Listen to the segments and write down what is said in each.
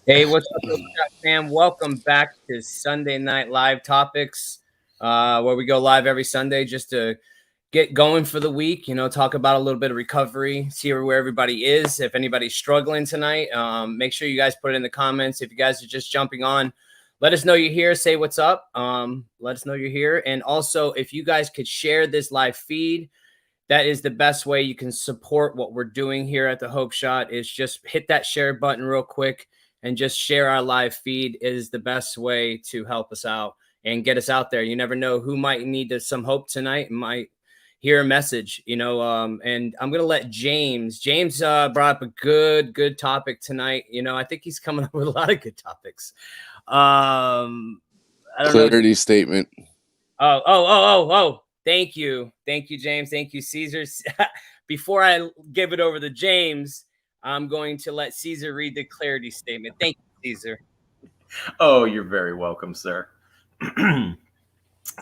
Hey, what's up, Hope Shot fam? Welcome back to Sunday Night Live Topics, where we go live every Sunday just to get going for the week. Talk about a little bit of recovery, see where everybody is. If anybody's struggling tonight, make sure you guys put it in the comments. If you guys are just jumping on, let us know you're here. Say what's up. Let us know you're here. And also, if you guys could share this live feed, that is the best way you can support what we're doing here at the Hope Shot. Is just hit that share button real quick and just share our live feed. Is the best way to help us out and get us out there. You never know who might need some hope tonight, might hear a message, and I'm going to let James brought up a good topic tonight. I think he's coming up with a lot of good topics. I don't know. Clarity statement. Oh. Thank you, James. Thank you, Caesar. Before I give it over to James, I'm going to let Caesar read the clarity statement. Thank you, Caesar. Oh, you're very welcome, sir. The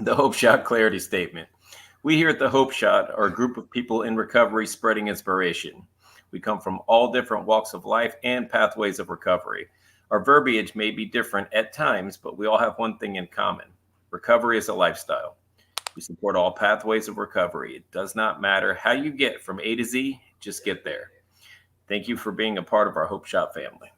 Hope Shot clarity statement. We here at the Hope Shot are a group of people in recovery spreading inspiration. We come from all different walks of life and pathways of recovery. Our verbiage may be different at times, but we all have one thing in common. Recovery is a lifestyle. We support all pathways of recovery. It does not matter how you get from A to Z, just get there. Thank you for being a part of our Hope Shot family.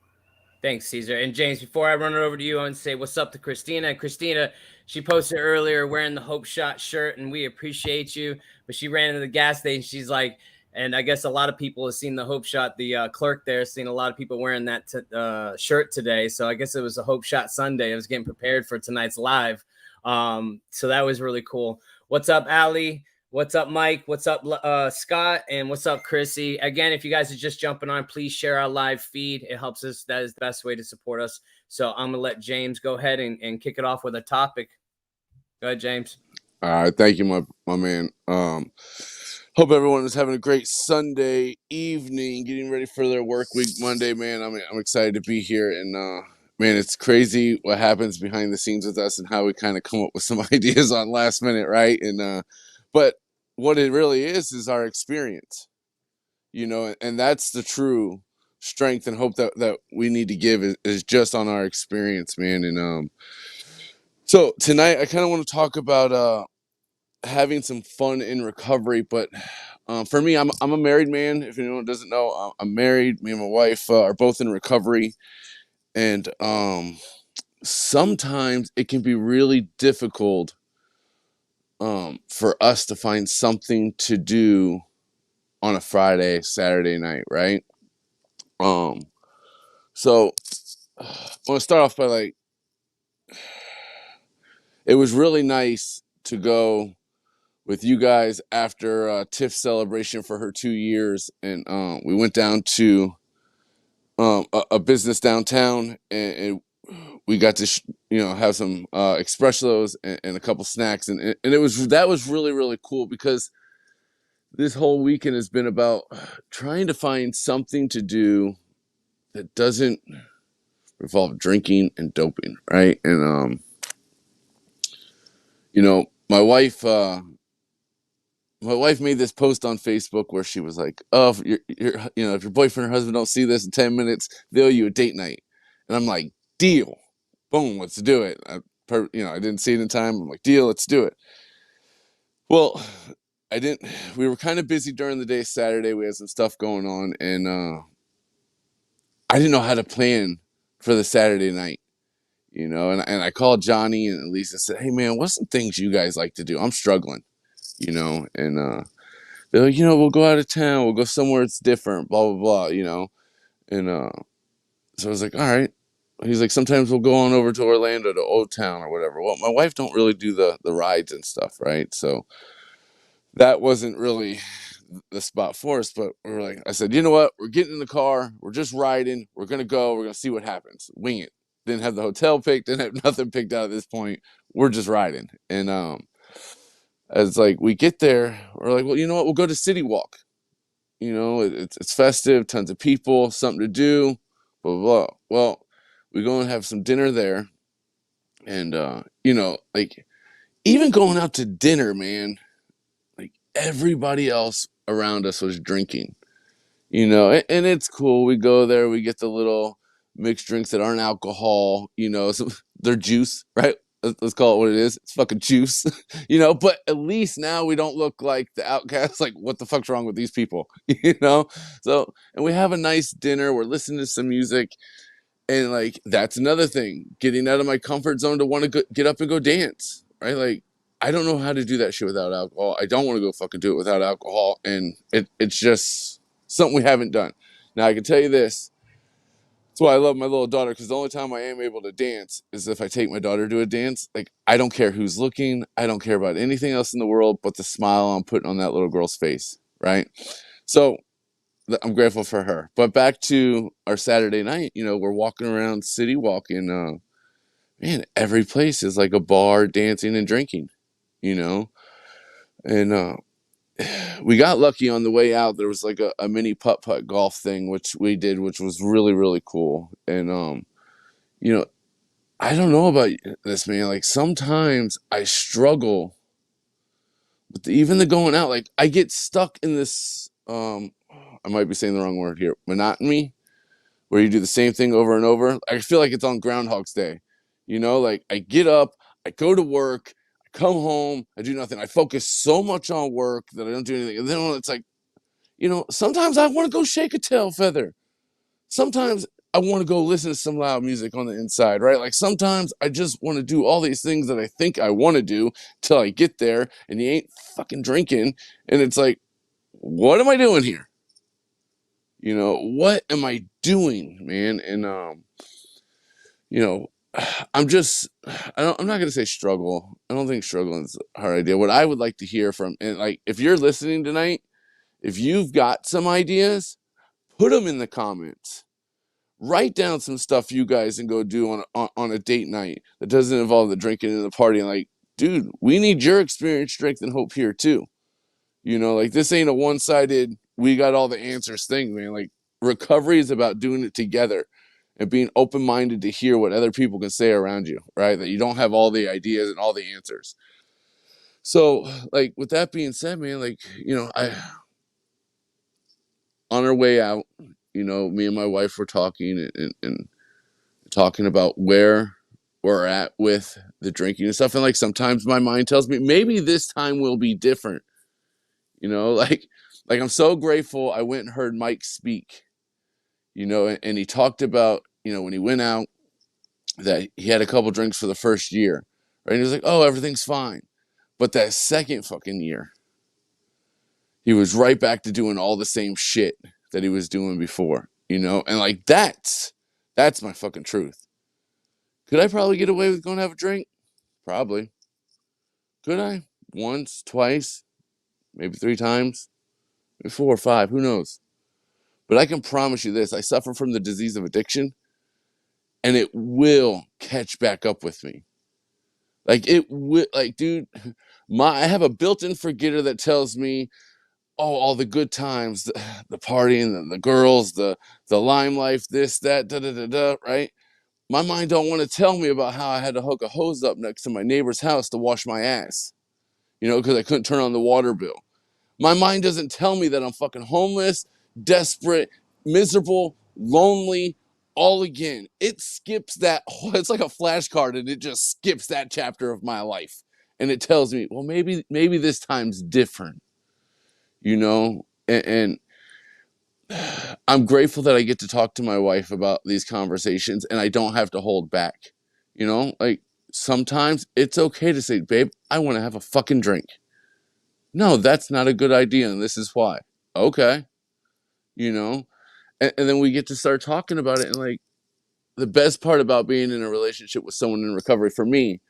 Thanks, Caesar. And James, before I run it over to you, I want to say what's up to Christina. Christina, she posted earlier wearing the Hope Shot shirt, and we appreciate you. But she ran into the gas station. She's like, and I guess a lot of people have seen the Hope Shot, the clerk there, seen a lot of people wearing that shirt today. So I guess it was a Hope Shot Sunday. I was getting prepared for tonight's live. So that was really cool. What's up, Allie? What's up, Mike? What's up, Scott? And what's up, Chrissy? Again, if you guys are just jumping on, please share our live feed. It helps us. That is the best way to support us. So I'm going to let James go ahead and kick it off with a topic. Go ahead, James. All right. Thank you, my man. Hope everyone is having a great Sunday evening, getting ready for their work week Monday, man. I'm excited to be here. And, man, it's crazy what happens behind the scenes with us and how we kind of come up with some ideas on last minute, right? And, but what it really is our experience, and that's the true strength and hope that we need to give is just on our experience, man. And so tonight I kind of want to talk about having some fun in recovery, but for me, I'm a married man. If anyone doesn't know, I'm married. Me and my wife are both in recovery, and sometimes it can be really difficult for us to find something to do on a Friday, Saturday night, right? So I want to start off by it was really nice to go with you guys after Tiff's celebration for her 2 years, and we went down to a business downtown, and we got to have some espressos and a couple snacks, and that was really cool because this whole weekend has been about trying to find something to do that doesn't involve drinking and doping, right? And my wife made this post on Facebook where she was like, "Oh, if your boyfriend or husband don't see this in 10 minutes, they'll owe you a date night." And I'm like, "Deal, boom, let's do it." I didn't see it in time. I'm like, "Deal, let's do it." Well, I didn't. We were kind of busy during the day. Saturday, we had some stuff going on, and I didn't know how to plan for the Saturday night. And I called Johnny and Lisa and said, "Hey, man, what's some things you guys like to do? I'm struggling." And they're like, "We'll go out of town. We'll go somewhere it's different, blah, blah, blah. And so I was like, "All right." He's like, "Sometimes we'll go on over to Orlando to Old Town or whatever." Well, my wife don't really do the rides and stuff, right? So that wasn't really the spot for us. But I said, "You know what? We're getting in the car. We're just riding. We're going to go. We're going to see what happens. Wing it." Didn't have the hotel picked. Didn't have nothing picked out at this point. We're just riding. And as we get there, we're like, "Well, you know what? We'll go to City Walk. It's festive, tons of people, something to do, blah, blah, blah." Well, we go and have some dinner there. And, even going out to dinner, man, everybody else around us was drinking, and it's cool. We go there, we get the little mixed drinks that aren't alcohol, so they're juice, right? Let's call it what it is. It's fucking juice, but at least now we don't look like the outcasts. Like, what the fuck's wrong with these people? So, and we have a nice dinner. We're listening to some music. And like, that's another thing, getting out of my comfort zone to want to get up and go dance, right? Like, I don't know how to do that shit without alcohol. I don't want to go fucking do it without alcohol. And it's just something we haven't done. Now, I can tell you this. That's why I love my little daughter, because the only time I am able to dance is if I take my daughter to a dance. Like, I don't care who's looking. I don't care about anything else in the world but the smile I'm putting on that little girl's face, right? So I'm grateful for her. But back to our Saturday night, we're walking around city walking. Man, every place is like a bar, dancing and drinking, and we got lucky on the way out. There was like a mini putt-putt golf thing, which we did, which was really, really cool. And, I don't know about this, man. Like, sometimes I struggle with even the going out. Like, I get stuck in this, I might be saying the wrong word here, monotony, where you do the same thing over and over. I feel like it's on Groundhog's Day. Like, I get up, I go to work, I come home, I do nothing. I focus so much on work that I don't do anything. And then when it's like, sometimes I want to go shake a tail feather. Sometimes I want to go listen to some loud music on the inside, right? Like, sometimes I just want to do all these things that I think I want to do till I get there and you ain't fucking drinking. And it's like, what am I doing here? What am I doing, man? And, I'm not going to say struggle. I don't think struggling is a hard idea. What I would like to hear from, and like, if you're listening tonight, if you've got some ideas, put them in the comments. Write down some stuff you guys can go do on a date night that doesn't involve the drinking and the partying. Like, dude, we need your experience, strength, and hope here too. Like, this ain't a one-sided, we got all the answers thing, man. Like, recovery is about doing it together and being open-minded to hear what other people can say around you, right? That you don't have all the ideas and all the answers. So, like, with that being said, man, like, on our way out, me and my wife were talking and talking about where we're at with the drinking and stuff. And like, sometimes my mind tells me maybe this time will be different. Like I'm so grateful I went and heard Mike speak, and he talked about, when he went out, that he had a couple drinks for the first year, right? And he was like, oh, everything's fine. But that second fucking year, he was right back to doing all the same shit that he was doing before, and like, that's my fucking truth. Could I probably get away with going to have a drink? Probably. Could I? Once, twice, maybe 3 times, maybe 4 or 5, who knows? But I can promise you this, I suffer from the disease of addiction, and it will catch back up with me. Like, it will, like, dude, I have a built-in forgetter that tells me, oh, all the good times, the partying, the girls, the lime life, this, that, da-da-da-da, right? My mind don't want to tell me about how I had to hook a hose up next to my neighbor's house to wash my ass, because I couldn't turn on the water bill. My mind doesn't tell me that I'm fucking homeless, desperate, miserable, lonely, all again. It skips that. It's like a flashcard, and it just skips that chapter of my life. And it tells me, well, maybe this time's different, and I'm grateful that I get to talk to my wife about these conversations and I don't have to hold back. Like, sometimes it's okay to say, babe, I want to have a fucking drink. No, that's not a good idea, and this is why. Okay. And then we get to start talking about it. And like, the best part about being in a relationship with someone in recovery for me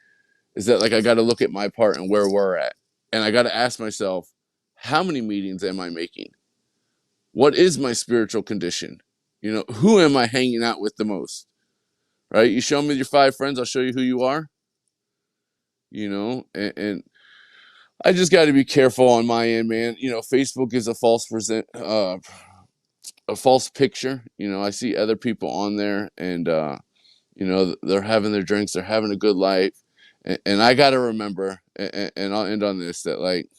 is that, like, I got to look at my part and where we're at. And I got to ask myself, how many meetings am I making? What is my spiritual condition? Who am I hanging out with the most? Right? You show me your 5 friends, I'll show you who you are. And I just got to be careful on my end, man. Facebook is a false picture. I see other people on there, and they're having their drinks, they're having a good life, and I got to remember, and I'll end on this, that like,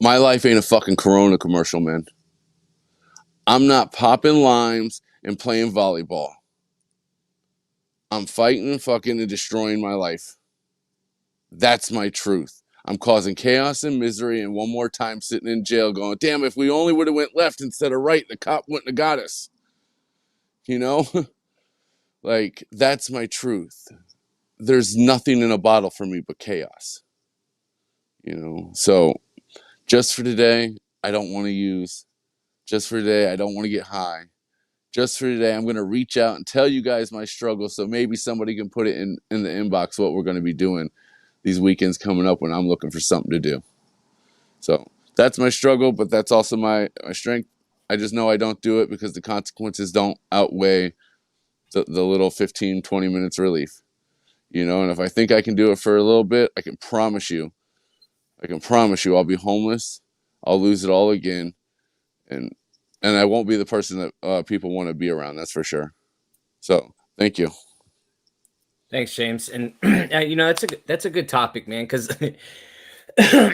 my life ain't a fucking Corona commercial, man. I'm not popping limes and playing volleyball. I'm fighting, fucking, and destroying my life. That's my truth. I'm causing chaos and misery, and one more time sitting in jail going, damn, if we only would have went left instead of right, the cop wouldn't have got us. You know? Like, that's my truth. There's nothing in a bottle for me but chaos. You know? So, just for today, I don't want to use. Just for today, I don't want to get high. Just for today, I'm going to reach out and tell you guys my struggle so maybe somebody can put it in the inbox what we're going to be doing these weekends coming up when I'm looking for something to do. So that's my struggle, but that's also my strength. I just know I don't do it because the consequences don't outweigh the little 15, 20 minutes relief. You know, and if I think I can do it for a little bit, I can promise you I'll be homeless. I'll lose it all again. And I won't be the person that people want to be around. That's for sure. So thank you. Thanks, James. And you know, that's a good topic, man. Because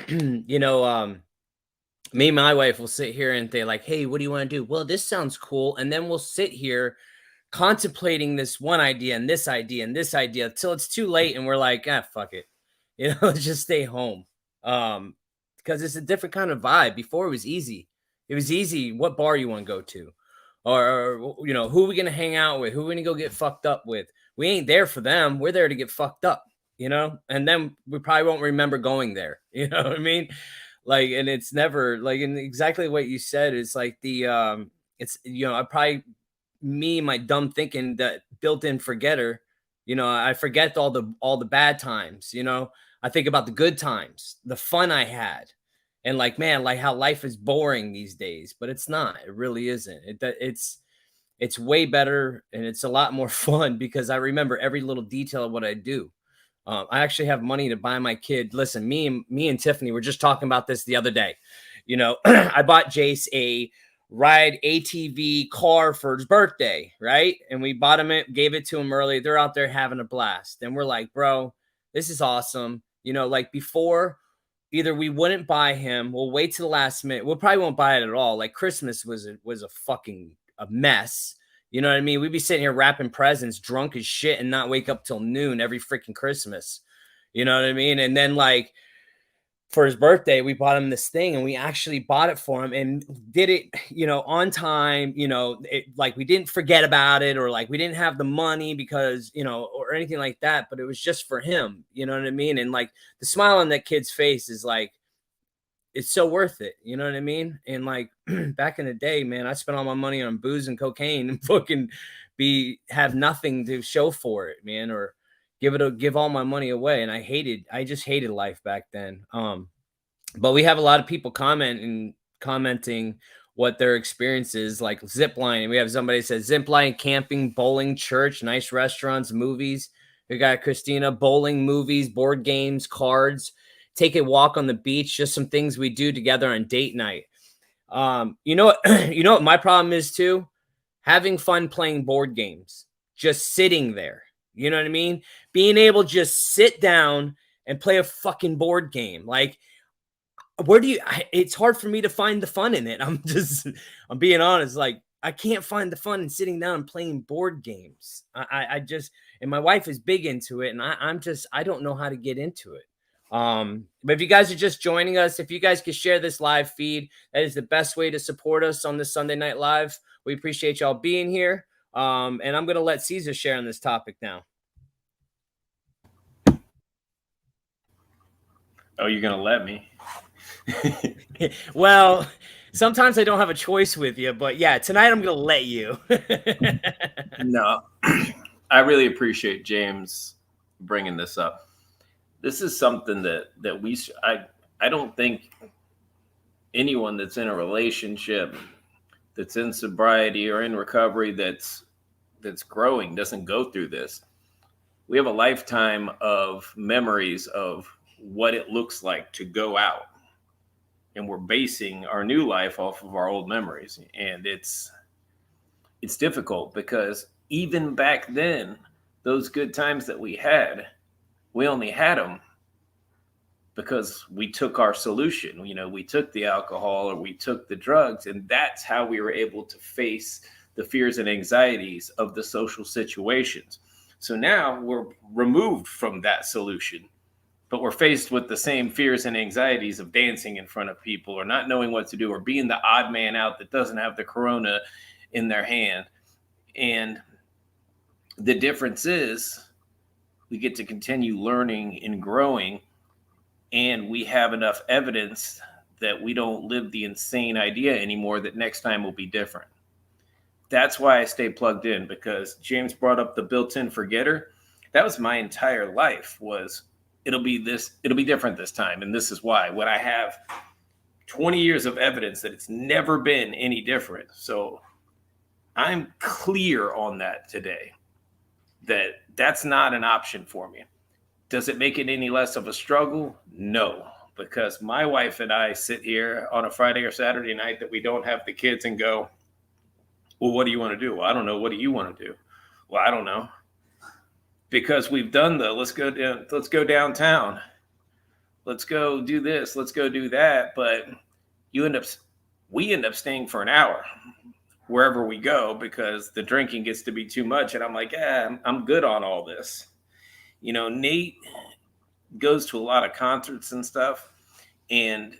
you know, me and my wife will sit here and they're like, "Hey, what do you want to do?" Well, this sounds cool, and then we'll sit here contemplating this one idea and this idea and this idea till it's too late, and we're like, "Ah, fuck it," you know, let's just stay home. Because it's a different kind of vibe. Before it was easy. It was easy. What bar you want to go to, or you know, who are we gonna hang out with? Who are we gonna go get fucked up with? We ain't there for them. We're there to get fucked up, you know. And then we probably won't remember going there. You know what I mean? Like, and it's never like, and exactly what you said is like it's, you know, I probably, me, my dumb thinking, that built-in forgetter, you know, I forget all the bad times, you know. I think about the good times, the fun I had, and like, man, like how life is boring these days, but it's not. It really isn't. It's way better, and it's a lot more fun because I remember every little detail of what I do. I actually have money to buy my kid. Listen, me and Tiffany were just talking about this the other day. You know, I bought Jace a ride ATV car for his birthday, right? And we bought him it, gave it to him early. They're out there having a blast. And we're like, bro, this is awesome. You know, like before, either we wouldn't buy him, we'll wait to the last minute. We'll probably won't buy it at all. Like Christmas was a fucking a mess. You know what I mean? We'd be sitting here wrapping presents drunk as shit and not wake up till noon every freaking Christmas. You know what I mean? And then like for his birthday, we bought him this thing, and we actually bought it for him and did it, you know, on time, you know, like we didn't forget about it, or like we didn't have the money because, you know, or anything like that, but it was just for him. You know what I mean? And like the smile on that kid's face is like, it's so worth it. You know what I mean? And like back in the day, man, I spent all my money on booze and cocaine and fucking have nothing to show for it, man, or give all my money away. And I just hated life back then. But we have a lot of people commenting what their experience is, like zip lining. We have somebody that says zip line, camping, bowling, church, nice restaurants, movies. We got Christina, bowling, movies, board games, cards, take a walk on the beach, just some things we do together on date night. You know what, you know what my problem is too? Having fun playing board games, just sitting there. You know what I mean? Being able to just sit down and play a fucking board game. Like, it's hard for me to find the fun in it. I'm being honest. Like, I can't find the fun in sitting down and playing board games. I just, and my wife is big into it, and I don't know how to get into it. But if you guys are just joining us, if you guys could share this live feed, that is the best way to support us on this Sunday Night Live. We appreciate y'all being here. And I'm going to let Caesar share on this topic now. Oh, you're going to let me? Well, sometimes I don't have a choice with you, but yeah, tonight I'm going to let you. No, I really appreciate James bringing this up. This is something that I don't think anyone that's in a relationship, that's in sobriety or in recovery, that's growing doesn't go through this. We have a lifetime of memories of what it looks like to go out, and we're basing our new life off of our old memories. And it's difficult because even back then, those good times that we only had them because we took our solution. You know, we took the alcohol or we took the drugs, and that's how we were able to face the fears and anxieties of the social situations. So now we're removed from that solution, but we're faced with the same fears and anxieties of dancing in front of people or not knowing what to do or being the odd man out that doesn't have the corona in their hand. And the difference is we get to continue learning and growing, and we have enough evidence that we don't live the insane idea anymore that next time will be different. That's why I stay plugged in, because James brought up the built-in forgetter. That was my entire life, was it'll be different this time. And this is why. When I have 20 years of evidence that it's never been any different. So I'm clear on that today, that that's not an option for me. Does it make it any less of a struggle? No, because my wife and I sit here on a Friday or Saturday night that we don't have the kids and go, well, what do you want to do? Well, I don't know. What do you want to do? Well, I don't know. Because we've done let's go downtown. Let's go do this. Let's go do that. But we end up staying for an hour wherever we go because the drinking gets to be too much. And I'm like, I'm good on all this. You know, Nate goes to a lot of concerts and stuff. And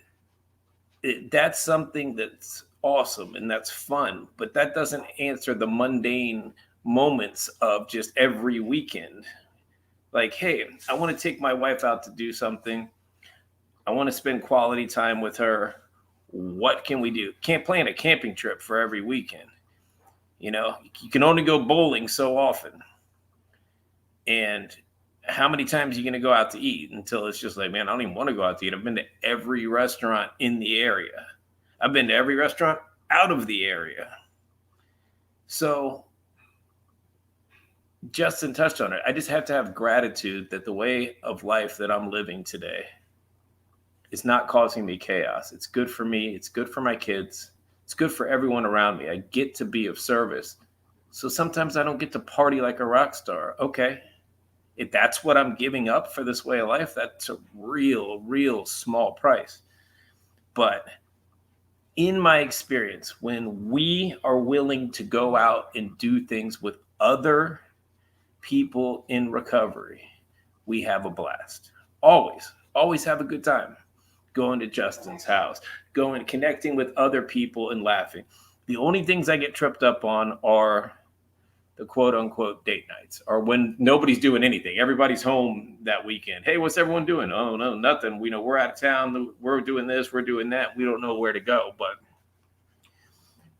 that's something that's awesome and that's fun. But that doesn't answer the mundane moments of just every weekend. Like, hey, I want to take my wife out to do something. I want to spend quality time with her. What can we do? Can't plan a camping trip for every weekend. You know, you can only go bowling so often. And how many times are you going to go out to eat until it's just like, man, I don't even want to go out to eat. I've been to every restaurant in the area. I've been to every restaurant out of the area. So Justin touched on it. I just have to have gratitude that the way of life that I'm living today is not causing me chaos. It's good for me. It's good for my kids. It's good for everyone around me. I get to be of service. So sometimes I don't get to party like a rock star. Okay. If that's what I'm giving up for this way of life, that's a real small price. But in my experience, when we are willing to go out and do things with other people in recovery, we have a blast. Always have a good time. Going to Justin's house, connecting with other people and laughing. The only things I get tripped up on are the quote unquote date nights, or when nobody's doing anything. Everybody's home that weekend. Hey, what's everyone doing? Oh, no, nothing. We know we're out of town. We're doing this. We're doing that. We don't know where to go. But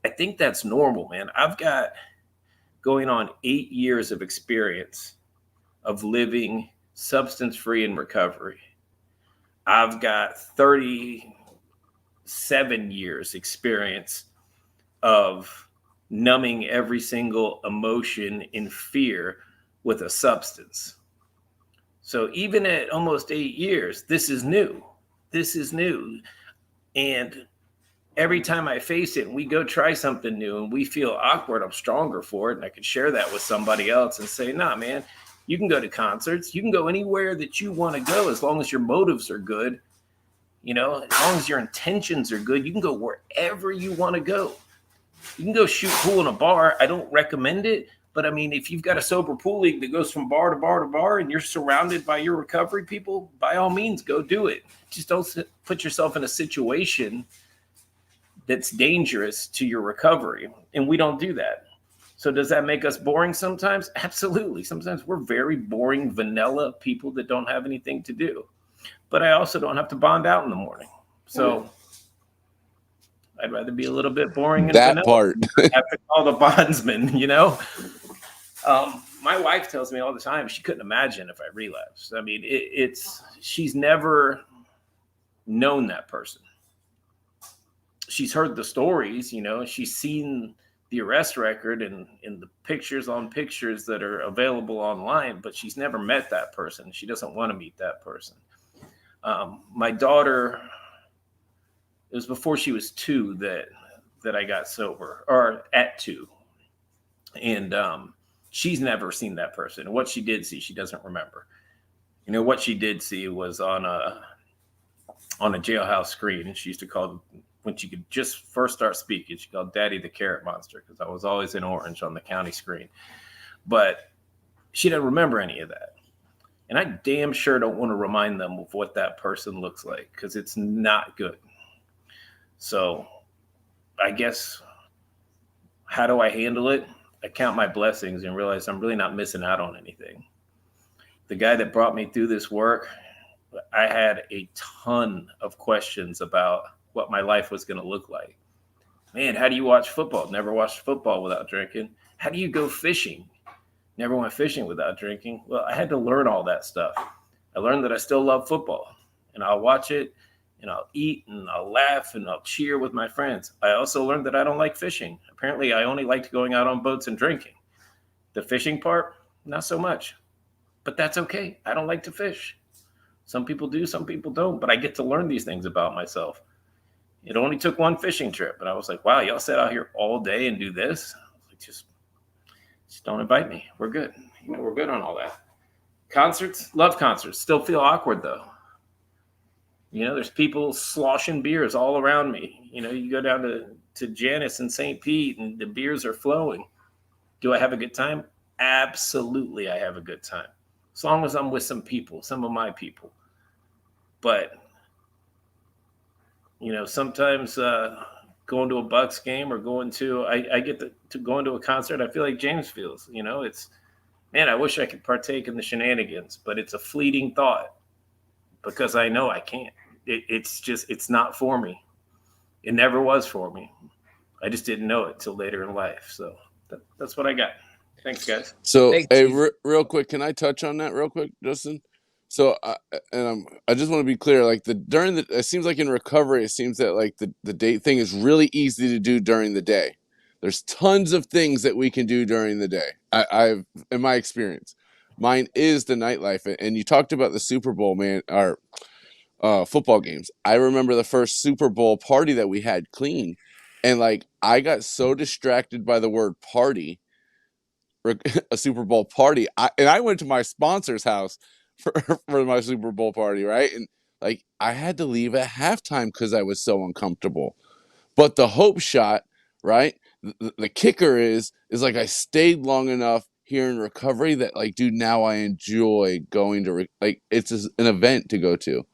I think that's normal, man. I've got going on 8 years of experience of living substance-free in recovery. I've got 37 years experience of numbing every single emotion in fear with a substance. So even at almost 8 years, this is new. And every time I face it and we go try something new and we feel awkward, I'm stronger for it. And I can share that with somebody else and say, nah, man, you can go to concerts. You can go anywhere that you want to go as long as your motives are good. You know, as long as your intentions are good, you can go wherever you want to go. You can go shoot pool in a bar. I don't recommend it. But I mean, if you've got a sober pool league that goes from bar to bar to bar and you're surrounded by your recovery people, by all means, go do it. Just don't put yourself in a situation that's dangerous to your recovery. And we don't do that. So does that make us boring sometimes? Absolutely. Sometimes we're very boring, vanilla people that don't have anything to do. But I also don't have to bond out in the morning. So I'd rather be a little bit boring and that vanilla. part. Have to call the bondsman, you know? My wife tells me all the time she couldn't imagine if I relapsed. I mean, she's never known that person. She's heard the stories, you know, she's seen the arrest record and in the pictures that are available online, but she's never met that person. She doesn't want to meet that person. My daughter, it was before she was 2 that I got sober, or at 2. And she's never seen that person. And what she did see, she doesn't remember. You know, what she did see was on a jailhouse screen. And she used to call when she could just first start speaking. She called Daddy the Carrot Monster because I was always in orange on the county screen. But she didn't remember any of that. And I damn sure don't want to remind them of what that person looks like because it's not good. So I guess, how do I handle it? I count my blessings and realize I'm really not missing out on anything. The guy that brought me through this work, I had a ton of questions about what my life was going to look like. Man, how do you watch football? Never watched football without drinking. How do you go fishing? Never went fishing without drinking. Well, I had to learn all that stuff. I learned that I still love football, and I'll watch it, and I'll eat, and I'll laugh, and I'll cheer with my friends. I also learned that I don't like fishing. Apparently, I only liked going out on boats and drinking. The fishing part, not so much. But that's okay. I don't like to fish. Some people do, some people don't, but I get to learn these things about myself. It only took one fishing trip, but I was like, wow, y'all sit out here all day and do this? I was like, just don't invite me. We're good. We're good on all that. Concerts, love concerts. Still feel awkward though. There's people sloshing beers all around me. You go down to Janice and St. Pete and the beers are flowing. Do I have a good time? Absolutely, I have a good time. As long as I'm with some people, some of my people. But, sometimes going to a Bucks game or going to, I get to go into a concert, I feel like James feels, it's, man, I wish I could partake in the shenanigans, but it's a fleeting thought because I know I can't. It's not for me. It never was for me. I just didn't know it till later in life. So that's what I got. Thanks, guys. So, Thanks. hey, real quick, can I touch on that real quick, Justin? So, I just want to be clear. Like it seems like in recovery, it seems that like the date thing is really easy to do during the day. There's tons of things that we can do during the day. I've in my experience, mine is the nightlife. And you talked about the Super Bowl, man, or football games. I remember the first Super Bowl party that we had clean, and like I got so distracted by the word party. A Super Bowl party. I went to my sponsor's house for my Super Bowl party, right? And like I had to leave at halftime because I was so uncomfortable. But the hope shot, right? The kicker is like I stayed long enough here in recovery that like, dude, now I enjoy going to like it's an event to go to,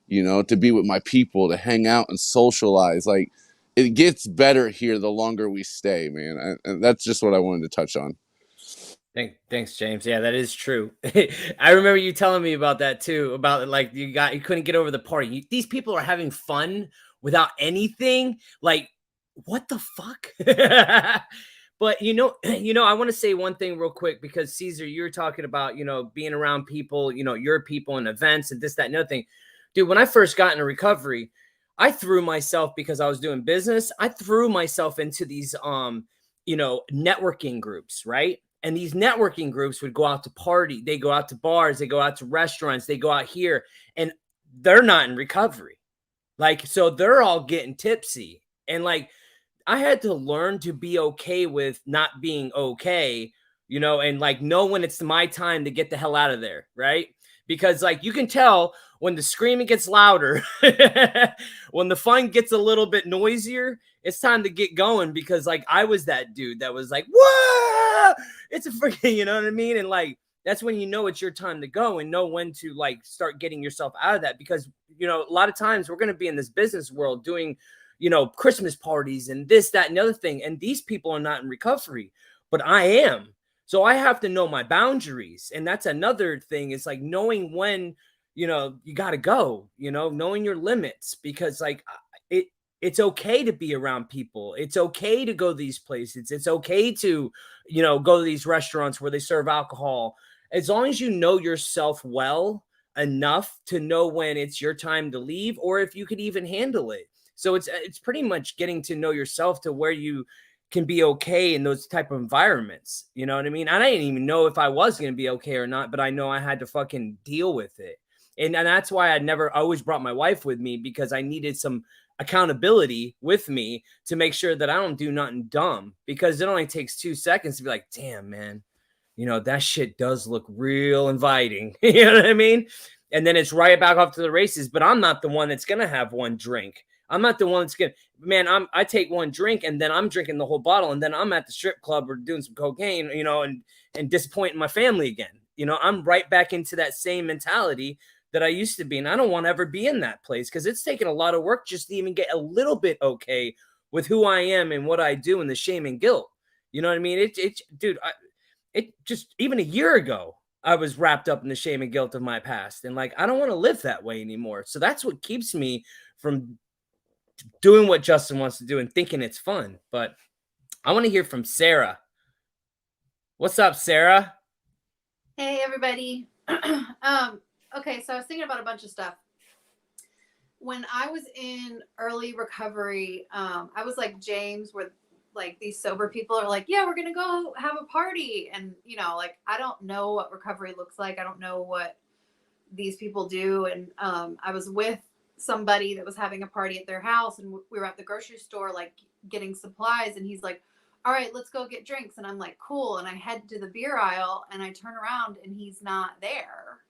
to be with my people, to hang out and socialize. Like it gets better here the longer we stay, man. And that's just what I wanted to touch on. Thanks, James. Yeah, that is true. I remember you telling me about that too, about like you couldn't get over the party. These people are having fun without anything. Like, what the fuck? But I want to say one thing real quick because Caesar, you were talking about, being around people, your people and events and this, that, and other thing. Dude, when I first got into recovery, I threw myself because I was doing business. I threw myself into these networking groups, right? And these networking groups would go out to party. They go out to bars. They go out to restaurants. They go out here and they're not in recovery. Like, so they're all getting tipsy. And like, I had to learn to be okay with not being okay, and like know when it's my time to get the hell out of there. Right. Because like, you can tell when the screaming gets louder, when the fun gets a little bit noisier, it's time to get going because like I was that dude that was like, whoa, it's a freaking, you know what I mean? And like, that's when it's your time to go and know when to like start getting yourself out of that because, a lot of times we're going to be in this business world doing, Christmas parties and this, that, and the other thing. And these people are not in recovery, but I am. So I have to know my boundaries. And that's another thing. It's like knowing when, you got to go, knowing your limits because like it's okay to be around people. It's okay to go to these places. It's okay to, go to these restaurants where they serve alcohol. As long as you know yourself well enough to know when it's your time to leave or if you could even handle it. So it's pretty much getting to know yourself to where you can be okay in those type of environments. You know what I mean? I didn't even know if I was going to be okay or not, but I know I had to fucking deal with it. And that's why I always brought my wife with me because I needed some accountability with me to make sure that I don't do nothing dumb because it only takes 2 seconds to be like, damn, man, that shit does look real inviting. You know what I mean? And then it's right back off to the races, but I'm not the one that's going to have one drink. I'm not the one that's going to, man, I take one drink and then I'm drinking the whole bottle, and then I'm at the strip club or doing some cocaine, you know, and disappointing my family again. You know, I'm right back into that same mentality that I used to be. And I don't want to ever be in that place, because it's taken a lot of work just to even get a little bit okay with who I am and what I do, and the shame and guilt. You know what I mean? Dude, it just, even a year ago, I was wrapped up in the shame and guilt of my past. And like, I don't want to live that way anymore. So that's what keeps me from doing what Justin wants to do and thinking it's fun. But I want to hear from Sarah. What's up, Sarah? Hey, everybody. Okay, so I was thinking about a bunch of stuff. When I was in early recovery, I was like James, where like these sober people are like, yeah, we're going to go have a party. And, you know, like, I don't know what recovery looks like. I don't know what these people do. And I was with somebody that was having a party at their house, and we were at the grocery store, like getting supplies. And he's like, all right, let's go get drinks. And I'm like, cool. And I head to the beer aisle, and I turn around and he's not there.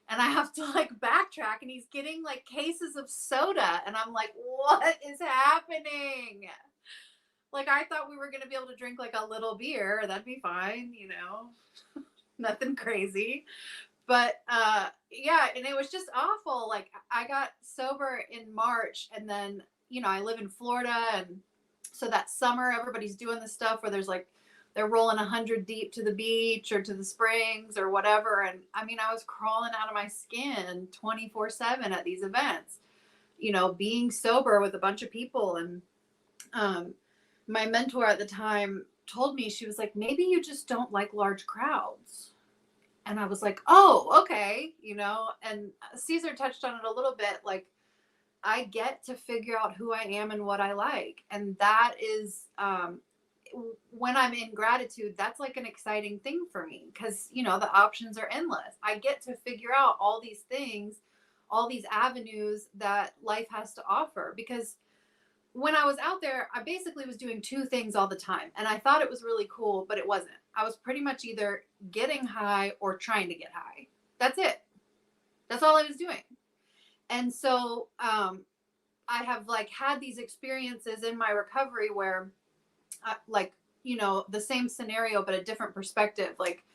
And I have to like backtrack, and he's getting like cases of soda. And I'm like, what is happening? Like, I thought we were going to be able to drink like a little beer. That'd be fine, you know, nothing crazy. But yeah, and it was just awful. Like, I got sober in March, and then, you know, I live in Florida. And so that summer, everybody's doing this stuff where there's like, they're rolling 100 deep to the beach or to the springs or whatever. And I mean, I was crawling out of my skin 24/7 at these events, you know, being sober with a bunch of people. And my mentor at the time told me, she was like, maybe you just don't like large crowds. And I was like, oh, okay. You know, and Caesar touched on it a little bit. Like, I get to figure out who I am and what I like. And that is, when I'm in gratitude, that's like an exciting thing for me, because, you know, the options are endless. I get to figure out all these things, all these avenues that life has to offer. Because when I was out there, I basically was doing two things all the time. And I thought it was really cool, but it wasn't. I was pretty much either getting high or trying to get high. That's it. That's all I was doing. And so I have like had these experiences in my recovery where, like, you know, the same scenario, but a different perspective. Like,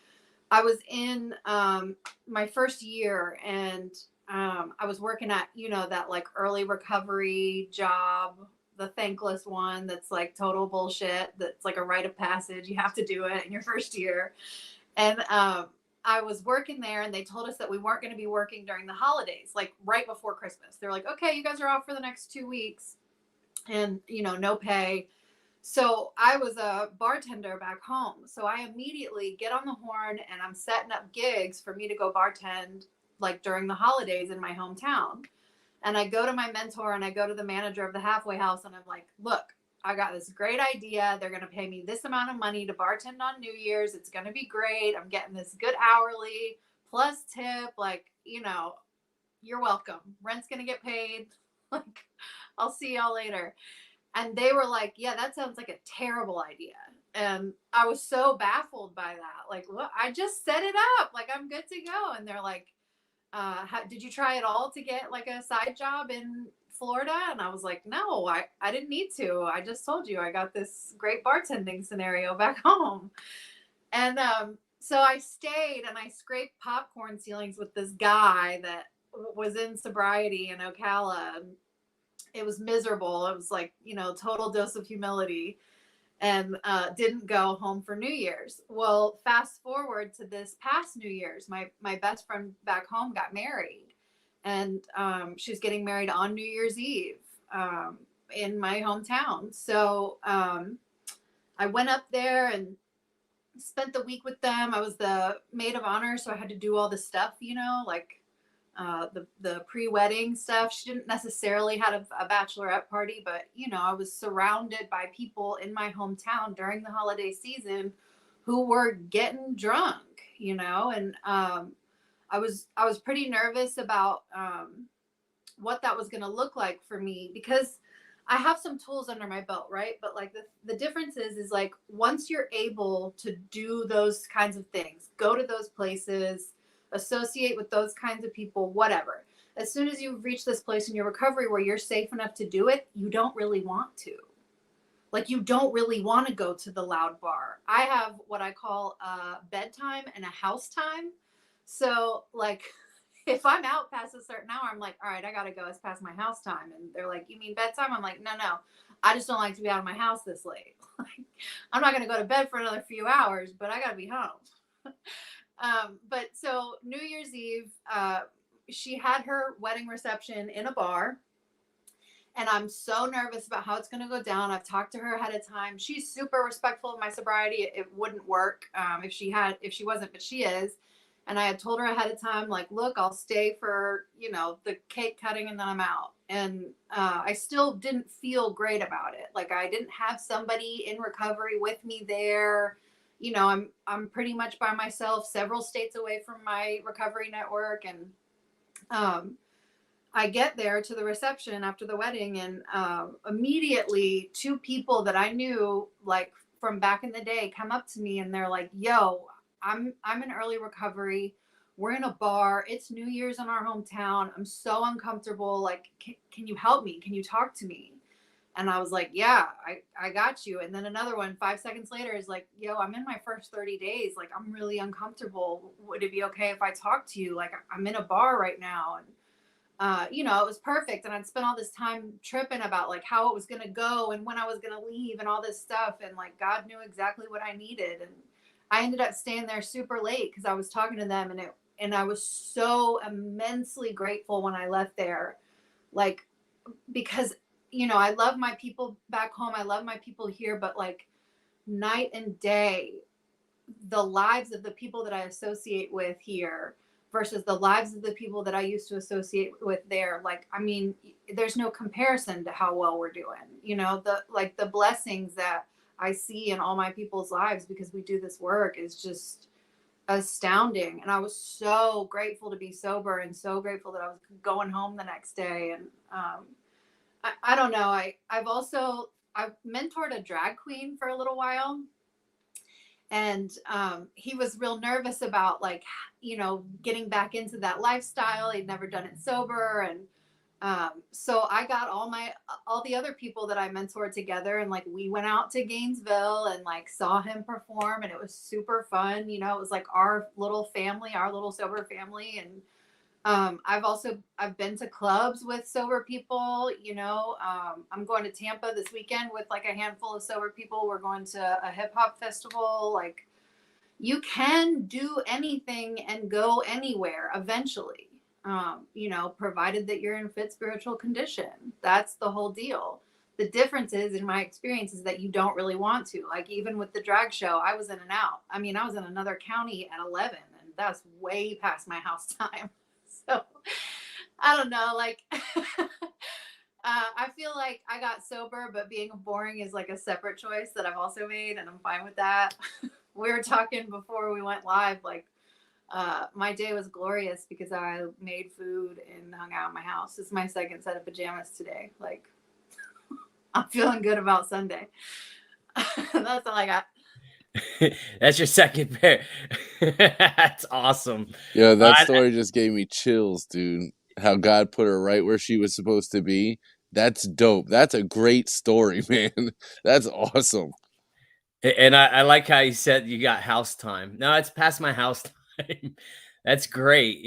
I was in my first year, and I was working at, you know, that like early recovery job, the thankless one that's like total bullshit. That's like a rite of passage. You have to do it in your first year. And I was working there, and they told us that we weren't going to be working during the holidays, like right before Christmas. They're like, okay, you guys are off for the next 2 weeks, and, you know, no pay. So I was a bartender back home. So I immediately get on the horn, and I'm setting up gigs for me to go bartend like during the holidays in my hometown. And I go to my mentor, and I go to the manager of the halfway house, and I'm like, look, I got this great idea. They're going to pay me this amount of money to bartend on New Year's. It's going to be great. I'm getting this good hourly plus tip. Like, you know, you're welcome. Rent's going to get paid. Like, I'll see y'all later. And they were like, yeah, that sounds like a terrible idea. And I was so baffled by that. Like, what? I just set it up. Like, I'm good to go. And they're like, did you try it all to get like a side job in Florida? And I was like, no, I didn't need to. I just told you I got this great bartending scenario back home. And so I stayed, and I scraped popcorn ceilings with this guy that was in sobriety in Ocala. And it was miserable. It was like, you know, total dose of humility. And didn't go home for New Year's. Well, fast forward to this past New Year's, my best friend back home got married, and she's getting married on New Year's Eve in my hometown. So I went up there and spent the week with them. I was the maid of honor, so I had to do all the stuff, you know, like the pre-wedding stuff. She didn't necessarily have a bachelorette party, but, you know, I was surrounded by people in my hometown during the holiday season who were getting drunk, you know. And I was pretty nervous about what that was going to look like for me, because I have some tools under my belt, right? But like the difference is like, once you're able to do those kinds of things, go to those places, associate with those kinds of people, whatever, as soon as you reach this place in your recovery where you're safe enough to do it, you don't really want to. Like, you don't really want to go to the loud bar. I have what I call a bedtime and a house time. So, like, if I'm out past a certain hour, I'm like, all right, I got to go. It's past my house time. And they're like, you mean bedtime? I'm like, no. I just don't like to be out of my house this late. Like, I'm not going to go to bed for another few hours, but I got to be home. But so New Year's Eve, she had her wedding reception in a bar. And I'm so nervous about how it's going to go down. I've talked to her ahead of time. She's super respectful of my sobriety. It wouldn't work if she wasn't, but she is. And I had told her ahead of time, like, look, I'll stay for, the cake cutting and then I'm out. And I still didn't feel great about it. Like, I didn't have somebody in recovery with me there. I'm pretty much by myself, several states away from my recovery network. And I get there to the reception after the wedding, and immediately 2 people that I knew, like, from back in the day, come up to me and they're like, yo, I'm in early recovery. We're in a bar. It's New Year's in our hometown. I'm so uncomfortable. Like, can you help me? Can you talk to me? And I was like, yeah, I got you. And then another one 5 seconds later is like, yo, I'm in my first 30 days. Like, I'm really uncomfortable. Would it be okay if I talk to you? Like, I'm in a bar right now. And it was perfect. And I'd spent all this time tripping about, like, how it was going to go and when I was going to leave and all this stuff. And, like, God knew exactly what I needed. And I ended up staying there super late because I was talking to them, and I was so immensely grateful when I left there. Like, because, I love my people back home. I love my people here, but, like, night and day, the lives of the people that I associate with here versus the lives of the people that I used to associate with there. Like, I mean, there's no comparison to how well we're doing, the blessings that I see in all my people's lives because we do this work is just astounding. And I was so grateful to be sober and so grateful that I was going home the next day. And I don't know. I've mentored a drag queen for a little while. And he was real nervous about, like, getting back into that lifestyle. He'd never done it sober. And so I got all the other people that I mentored together, and, like, we went out to Gainesville and, like, saw him perform, and it was super fun. It was like our little family, our little sober family. And I've been to clubs with sober people. I'm going to Tampa this weekend with, like, a handful of sober people. We're going to a hip hop festival. Like, you can do anything and go anywhere eventually. Provided that you're in fit spiritual condition. That's the whole deal. The difference is, in my experience, is that you don't really want to. Like, even with the drag show, I was in and out. I mean, I was in another county at 11, and that's way past my house time. So I don't know, like, I feel like I got sober, but being boring is, like, a separate choice that I've also made, and I'm fine with that. We were talking before we went live, like, my day was glorious because I made food and hung out in my house. This is my second set of pajamas today. Like, I'm feeling good about Sunday. That's all I got. That's your second pair. That's awesome. Yeah, that story just gave me chills, dude. How God put her right where she was supposed to be. That's dope. That's a great story, man. That's awesome. And I like how you said you got house time. No, it's past my house time. That's great.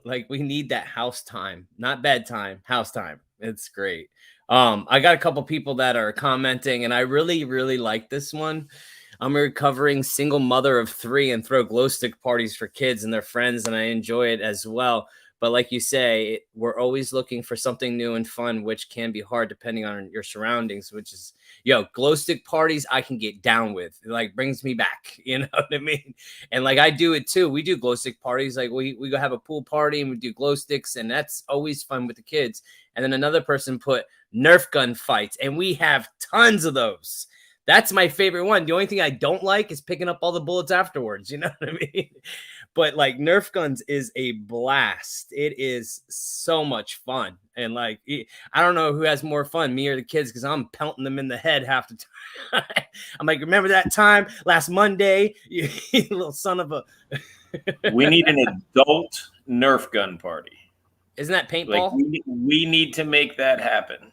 Like, we need that house time, not bedtime, house time. It's great. I got a couple people that are commenting, and I really, really like this one. I'm a recovering single mother of 3 and throw glow stick parties for kids and their friends, and I enjoy it as well. But like you say, we're always looking for something new and fun, which can be hard depending on your surroundings, which is, glow stick parties I can get down with. It, like, brings me back, you know what I mean? And, like, I do it too. We do glow stick parties. Like, we go have a pool party and we do glow sticks, and that's always fun with the kids. And then another person put Nerf gun fights, and we have tons of those. That's my favorite one. The only thing I don't like is picking up all the bullets afterwards. You know what I mean? But, like, Nerf guns is a blast. It is so much fun. And, like, I don't know who has more fun, me or the kids, because I'm pelting them in the head half the time. I'm like, remember that time last Monday? You little son of a... We need an adult Nerf gun party. Isn't that Like paintball? we need to make that happen.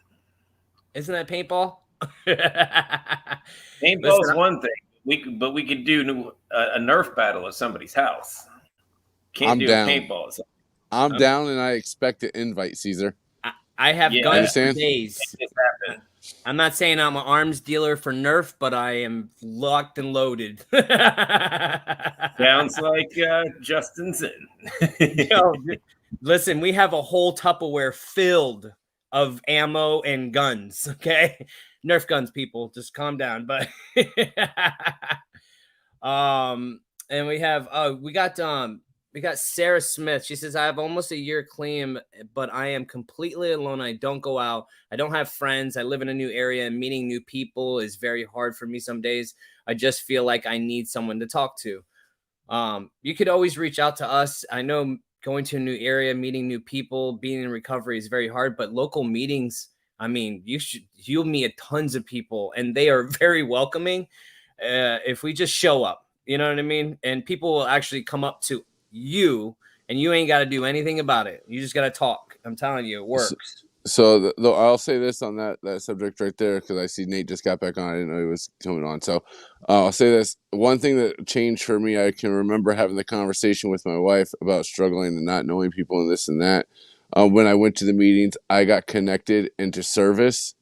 Isn't that paintball? Paintball is Listen, one thing. We could do a Nerf battle at somebody's house. Can't I'm do down. a paintball. So, I'm down, and I expect an invite, Caesar. I have Yeah. guns for Understand? days. make this happen. I'm not saying I'm an arms dealer for Nerf, but I am locked and loaded. Sounds like Justin Sin. Yo, listen, we have a whole Tupperware filled of ammo and guns. Okay, Nerf guns, people, just calm down. But and we have we got Sarah Smith. She says, I have almost a year clean, but I am completely alone. I don't go out. I don't have friends. I live in a new area, and meeting new people is very hard for me some days. I just feel like I need someone to talk to. You could always reach out to us. I know going to a new area, meeting new people, being in recovery is very hard, but local meetings, I mean, you'll meet tons of people, and they are very welcoming. If we just show up, you know what I mean? And people will actually come up to you, and you ain't got to do anything about it. You just got to talk. I'm telling you, it works. So though I'll say this on that subject right there, because I see Nate just got back on. I didn't know he was coming on. So I'll say this. One thing that changed for me, I can remember having the conversation with my wife about struggling and not knowing people and this and that. When I went to the meetings, I got connected into service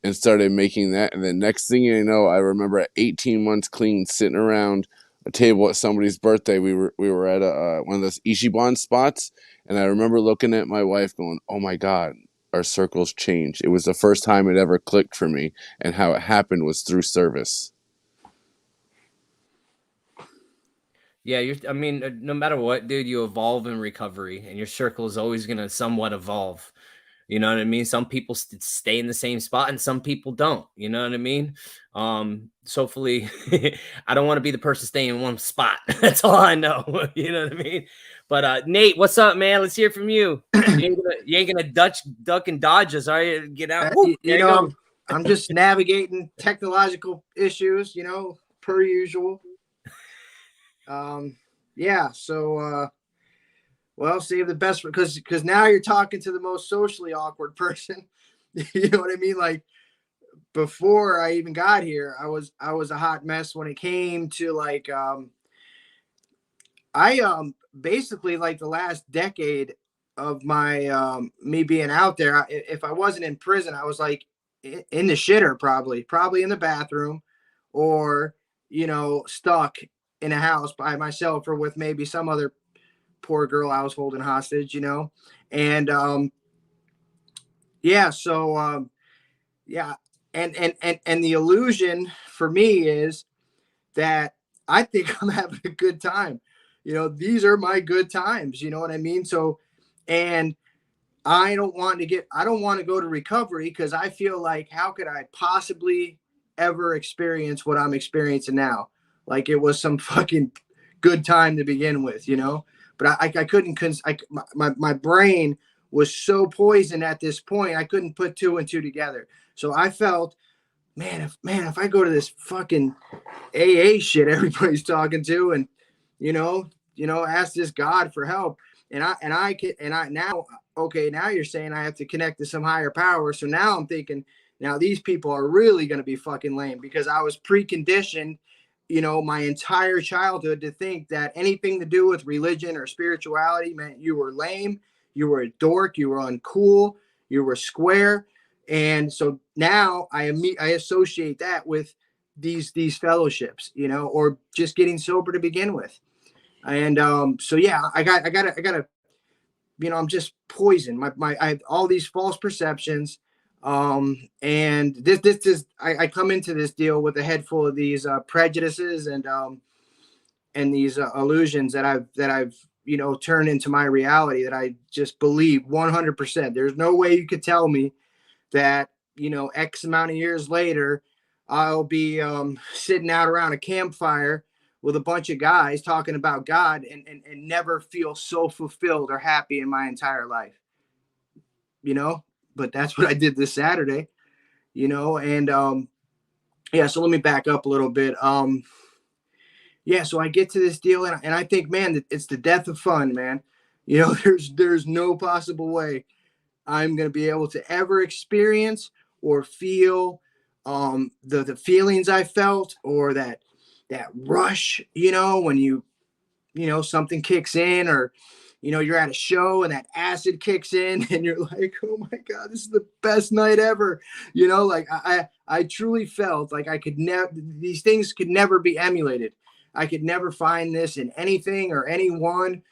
and started making that. And then next thing you know, I remember at 18 months clean, sitting around a table at somebody's birthday. We were at one of those Ichiban spots, and I remember looking at my wife going, "Oh my God, our circles changed." It was the first time it ever clicked for me, and how it happened was through service. Yeah, I mean, no matter what, dude, you evolve in recovery, and your circle is always going to somewhat evolve. You know what I mean? Some people stay in the same spot and some people don't. You know what I mean? So hopefully, I don't want to be the person staying in one spot. That's all I know. You know what I mean? But Nate, what's up, man? Let's hear from you. You ain't gonna duck and dodge us, are you? Get out. You know, I'm just navigating technological issues, you know, per usual. Yeah, so well, save the best because now you're talking to the most socially awkward person. You know what I mean? Like before I even got here, I was a hot mess when it came to like I basically like the last decade of my me being out there, if I wasn't in prison, I was like in the shitter, probably in the bathroom, or you know, stuck in a house by myself or with maybe some other poor girl I was holding hostage, you know. And yeah, so yeah, and the illusion for me is that I think I'm having a good time. You know, these are my good times, you know what I mean? So, and I don't want to go to recovery because I feel like how could I possibly ever experience what I'm experiencing now? Like it was some fucking good time to begin with, you know? But I couldn't, my brain was so poisoned at this point, I couldn't put two and two together. So I felt, man, if I go to this fucking AA shit everybody's talking to, and you know, ask this God for help, and now, okay, now you're saying I have to connect to some higher power. So now I'm thinking, now these people are really going to be fucking lame because I was preconditioned, you know, my entire childhood to think that anything to do with religion or spirituality meant you were lame, you were a dork, you were uncool, you were square. And so now I associate that with these fellowships, you know, or just getting sober to begin with. And so yeah, I gotta, you know, I'm just poisoned. I have all these false perceptions. And this is, I come into this deal with a head full of these prejudices and these illusions that I've, you know, turned into my reality that I just believe 100%. There's no way you could tell me that, you know, X amount of years later, I'll be sitting out around a campfire with a bunch of guys talking about God and never feel so fulfilled or happy in my entire life, you know. But that's what I did this Saturday, you know. And yeah, so let me back up a little bit. Yeah, so I get to this deal and I think, man, it's the death of fun, man. You know, there's no possible way I'm going to be able to ever experience or feel the feelings I felt, or that rush, you know, when you know, something kicks in, or, you know, you're at a show and that acid kicks in and you're like, oh my God, this is the best night ever. You know, like I truly felt like I could never, these things could never be emulated. I could never find this in anything or anyone,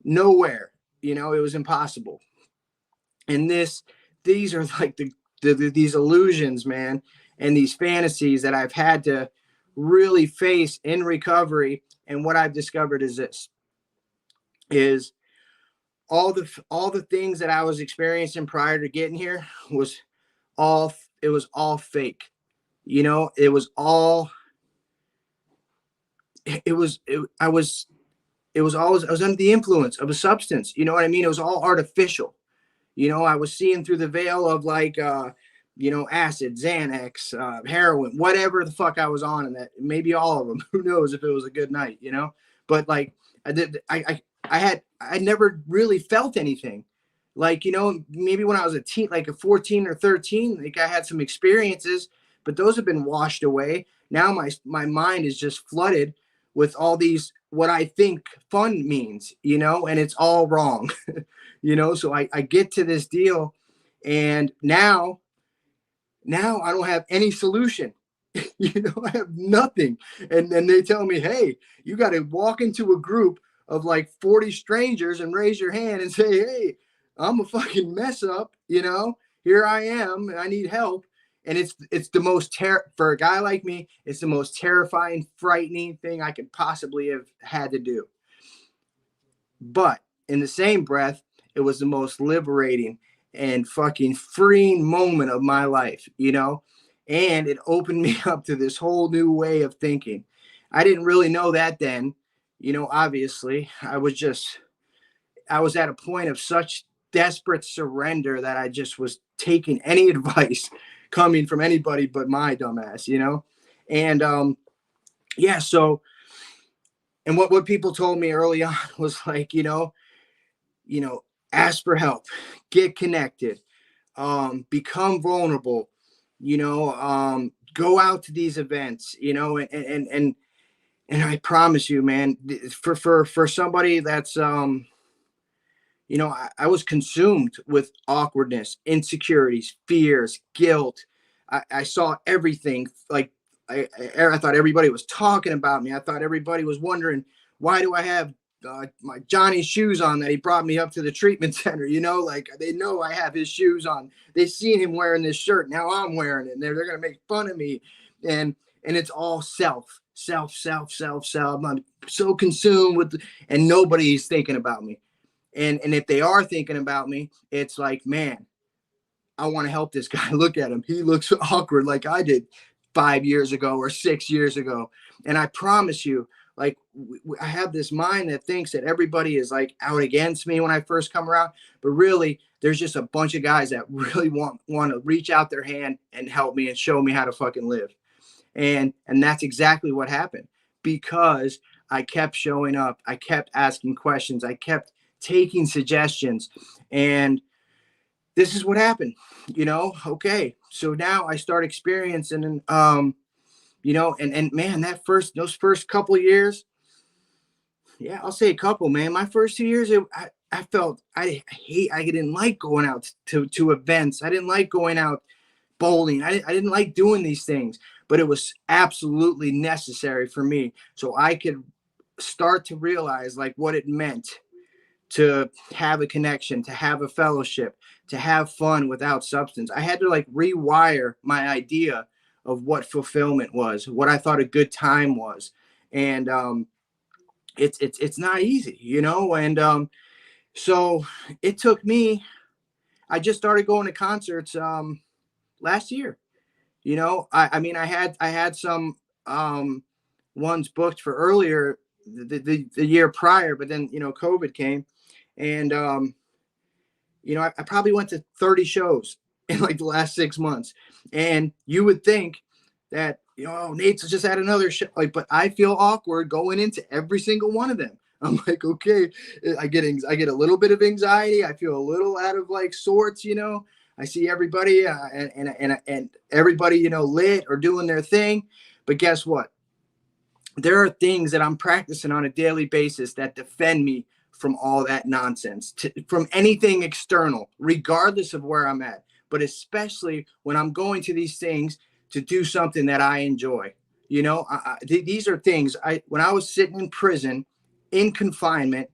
nowhere. You know, it was impossible. And these are like these illusions, man, and these fantasies that I've had to really face in recovery. And what I've discovered is this: is all the things that I was experiencing prior to getting here was all fake. You know, it was all it was it, I was under the influence of a substance. You know what I mean? It was all artificial. You know, I was seeing through the veil of like you know, acid, Xanax, heroin, whatever the fuck I was on, and that maybe all of them. Who knows if it was a good night, you know? But like I never really felt anything. Like, you know, maybe when I was a teen, like a 14 or 13, like I had some experiences, but those have been washed away. Now my mind is just flooded with all these, what I think fun means, you know, and it's all wrong, you know? So I get to this deal, and now I don't have any solution. You know, I have nothing. And then they tell me, hey, you got to walk into a group of like 40 strangers and raise your hand and say, hey, I'm a fucking mess up. You know, here I am. I need help. And it's the most for a guy like me, it's the most terrifying, frightening thing I could possibly have had to do. But in the same breath, it was the most liberating and fucking freeing moment of my life, you know? And it opened me up to this whole new way of thinking. I didn't really know that then, you know, obviously. I was at a point of such desperate surrender that I just was taking any advice coming from anybody but my dumbass, you know? And yeah, so, and what people told me early on was like, you know, ask for help, get connected, become vulnerable, you know, go out to these events, you know, and I promise you, man, for somebody that's, you know, I was consumed with awkwardness, insecurities, fears, guilt. I saw everything. Like I thought everybody was talking about me. I thought everybody was wondering, why do I have my Johnny's shoes on that he brought me up to the treatment center? You know, like they know I have his shoes on. They've seen him wearing this shirt. Now I'm wearing it, and they're going to make fun of me. And it's all self. I'm so consumed with, and nobody's thinking about me. And if they are thinking about me, it's like, man, I want to help this guy. Look at him. He looks awkward like I did 5 years ago or 6 years ago. And I promise you, like, I have this mind that thinks that everybody is like out against me when I first come around. But really, there's just a bunch of guys that really want to reach out their hand and help me and show me how to fucking live. And that's exactly what happened, because I kept showing up. I kept asking questions. I kept taking suggestions, and this is what happened, you know? Okay. So now I start experiencing, you know, and man, those first couple of years, yeah, I'll say a couple, man. My first 2 years, I felt I didn't like going out to events. I didn't like going out bowling. I didn't like doing these things, but it was absolutely necessary for me. So I could start to realize like what it meant to have a connection, to have a fellowship, to have fun without substance. I had to like rewire my idea of what fulfillment was, what I thought a good time was. And it's not easy, you know? And so it took me, I just started going to concerts last year. You know, I mean, I had some ones booked for earlier the year prior, but then, you know, COVID came. And, you know, I probably went to 30 shows in like the last 6 months. And you would think that, you know, Nate's just had another show. Like, but I feel awkward going into every single one of them. I'm like, okay, I get a little bit of anxiety. I feel a little out of like sorts, you know. I see everybody and everybody, you know, lit or doing their thing. But guess what? There are things that I'm practicing on a daily basis that defend me from all that nonsense, from anything external, regardless of where I'm at. But especially when I'm going to these things to do something that I enjoy. You know, these are things when I was sitting in prison, in confinement,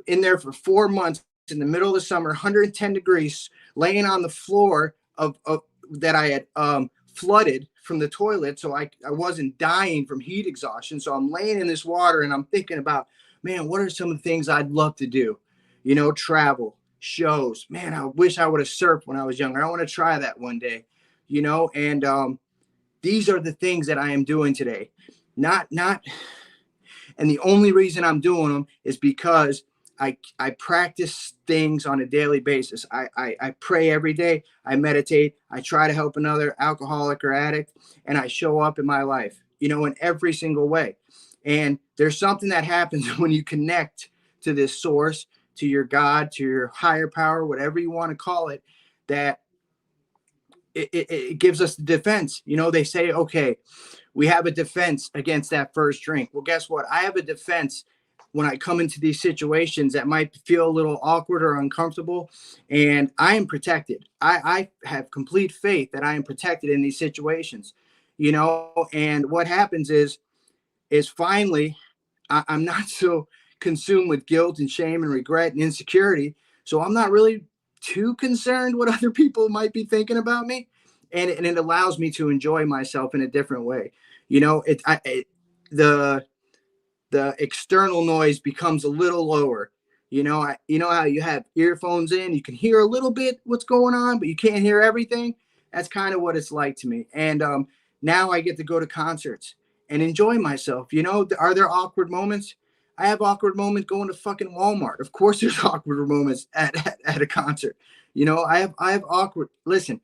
in there for 4 months in the middle of the summer, 110 degrees, laying on the floor of that I had flooded from the toilet. So I wasn't dying from heat exhaustion. So I'm laying in this water and I'm thinking about, man, what are some of the things I'd love to do? You know, travel, shows. Man, I wish I would have surfed when I was younger. I want to try that one day, you know, and these are the things that I am doing today. And the only reason I'm doing them is because I practice things on a daily basis. I pray every day. I meditate. I try to help another alcoholic or addict, and I show up in my life, you know, in every single way. And there's something that happens when you connect to this source, to your God, to your higher power, whatever you want to call it, that it gives us the defense. You know, they say, okay, we have a defense against that first drink. Well, guess what? I have a defense when I come into these situations that might feel a little awkward or uncomfortable, and I am protected. I have complete faith that I am protected in these situations, you know, and what happens is finally I'm not so consumed with guilt and shame and regret and insecurity. So I'm not really too concerned what other people might be thinking about me. And it allows me to enjoy myself in a different way. You know, the external noise becomes a little lower. You know, you know how you have earphones in, you can hear a little bit what's going on, but you can't hear everything. That's kind of what it's like to me. And now I get to go to concerts and enjoy myself. You know, are there awkward moments? I have awkward moments going to fucking Walmart. Of course there's awkward moments at a concert. You know, I have awkward. Listen,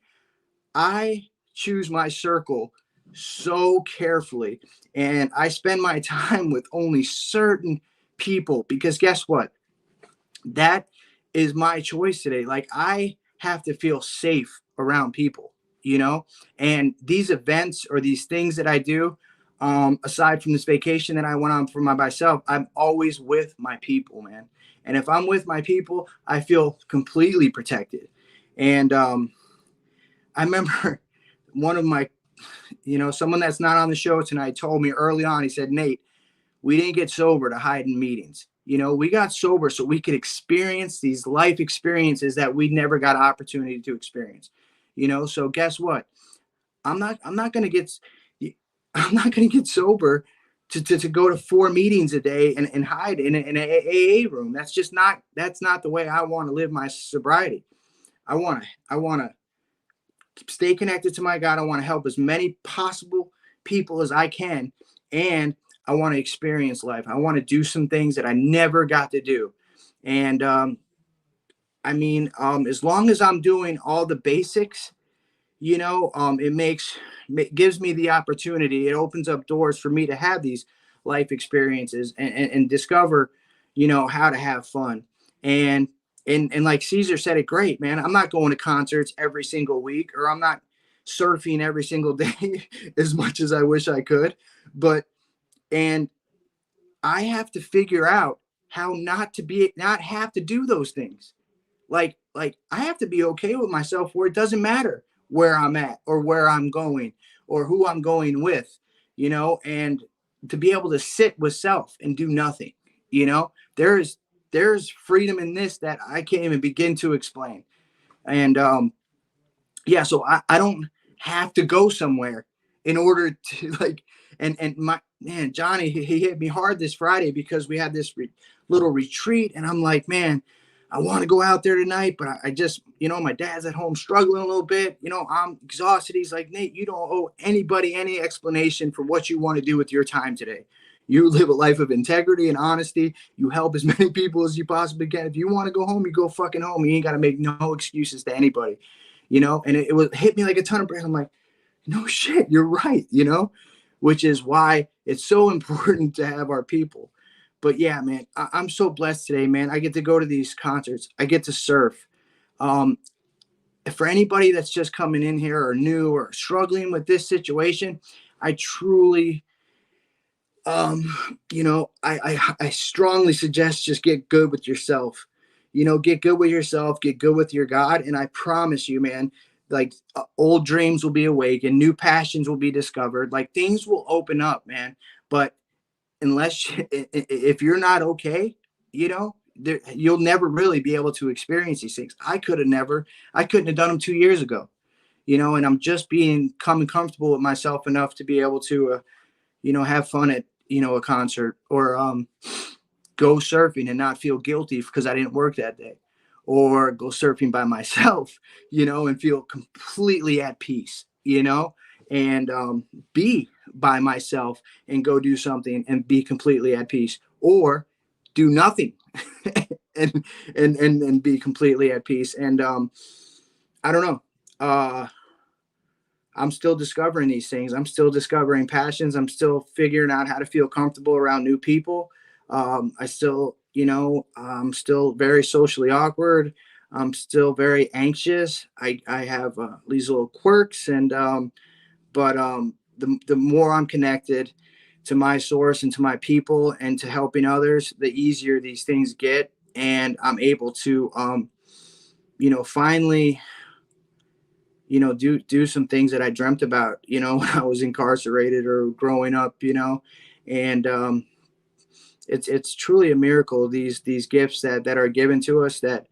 I choose my circle so carefully, and I spend my time with only certain people, because guess what? That is my choice today. Like, I have to feel safe around people, you know, and these events or these things that I do, aside from this vacation that I went on for myself, I'm always with my people, man. And if I'm with my people, I feel completely protected. And I remember one of my, you know, someone that's not on the show tonight told me early on, he said, Nate, we didn't get sober to hide in meetings. You know, we got sober so we could experience these life experiences that we never got opportunity to experience. You know, so guess what? I'm not going to get sober to go to 4 meetings a day and hide in an AA room. That's not the way I want to live my sobriety. I want to stay connected to my God. I want to help as many possible people as I can. And I want to experience life. I want to do some things that I never got to do. And I mean, as long as I'm doing all the basics, you know, it gives me the opportunity. It opens up doors for me to have these life experiences and discover, you know, how to have fun. And like Caesar said it great, man. I'm not going to concerts every single week, or I'm not surfing every single day as much as I wish I could. And I have to figure out how not have to do those things. Like I have to be okay with myself where it doesn't matter where I'm at or where I'm going or who I'm going with, you know, and to be able to sit with self and do nothing, you know, there's freedom in this that I can't even begin to explain. And yeah, so I don't have to go somewhere in order to like, and my man, Johnny, he hit me hard this Friday because we had this little retreat, and I'm like, man, I want to go out there tonight, but I just, you know, my dad's at home struggling a little bit. You know, I'm exhausted. He's like, Nate, you don't owe anybody any explanation for what you want to do with your time today. You live a life of integrity and honesty. You help as many people as you possibly can. If you want to go home, you go fucking home. You ain't got to make no excuses to anybody, you know? And it hit me like a ton of bricks. I'm like, no shit, you're right, you know, which is why it's so important to have our people. but yeah, man, I'm so blessed today, man. I get to go to these concerts. I get to surf. Um, for anybody that's just coming in here or new or struggling with this situation, I truly, I strongly suggest just get good with yourself. Get good with yourself, get good with your God, and I promise you, man, like old dreams will be awakened, new passions will be discovered, like things will open up, man. But unless if you're not okay, you'll never really be able to experience these things. I couldn't have done them 2 years ago, and I'm just coming comfortable with myself enough to be able to, have fun at, a concert, or go surfing and not feel guilty because I didn't work that day, or go surfing by myself, and feel completely at peace, and be by myself and go do something and be completely at peace, or do nothing and be completely at peace. And I don't know. I'm still discovering these things. I'm still discovering passions. I'm still figuring out how to feel comfortable around new people. I still, I'm still very socially awkward. I'm still very anxious. I have these little quirks, and but the more I'm connected to my source and to my people and to helping others, the easier these things get, and I'm able to, finally, do some things that I dreamt about, when I was incarcerated or growing up, and it's truly a miracle, these gifts that are given to us, that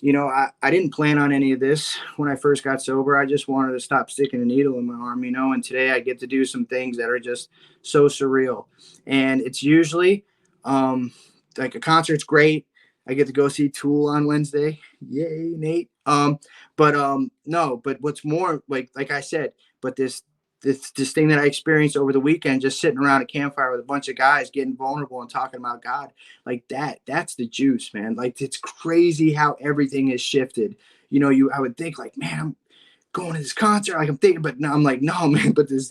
I didn't plan on any of this when I first got sober. I just wanted to stop sticking a needle in my arm, and today I get to do some things that are just so surreal. And it's usually like a concert's great. I get to go see Tool on Wednesday. Yay, Nate. But what's more, like I said, but this thing that I experienced over the weekend, just sitting around a campfire with a bunch of guys getting vulnerable and talking about God, like that's the juice, man. Like, it's crazy how everything has shifted. I would think, like, man, I'm going to this concert, like I'm thinking, but now I'm like, no, man, but this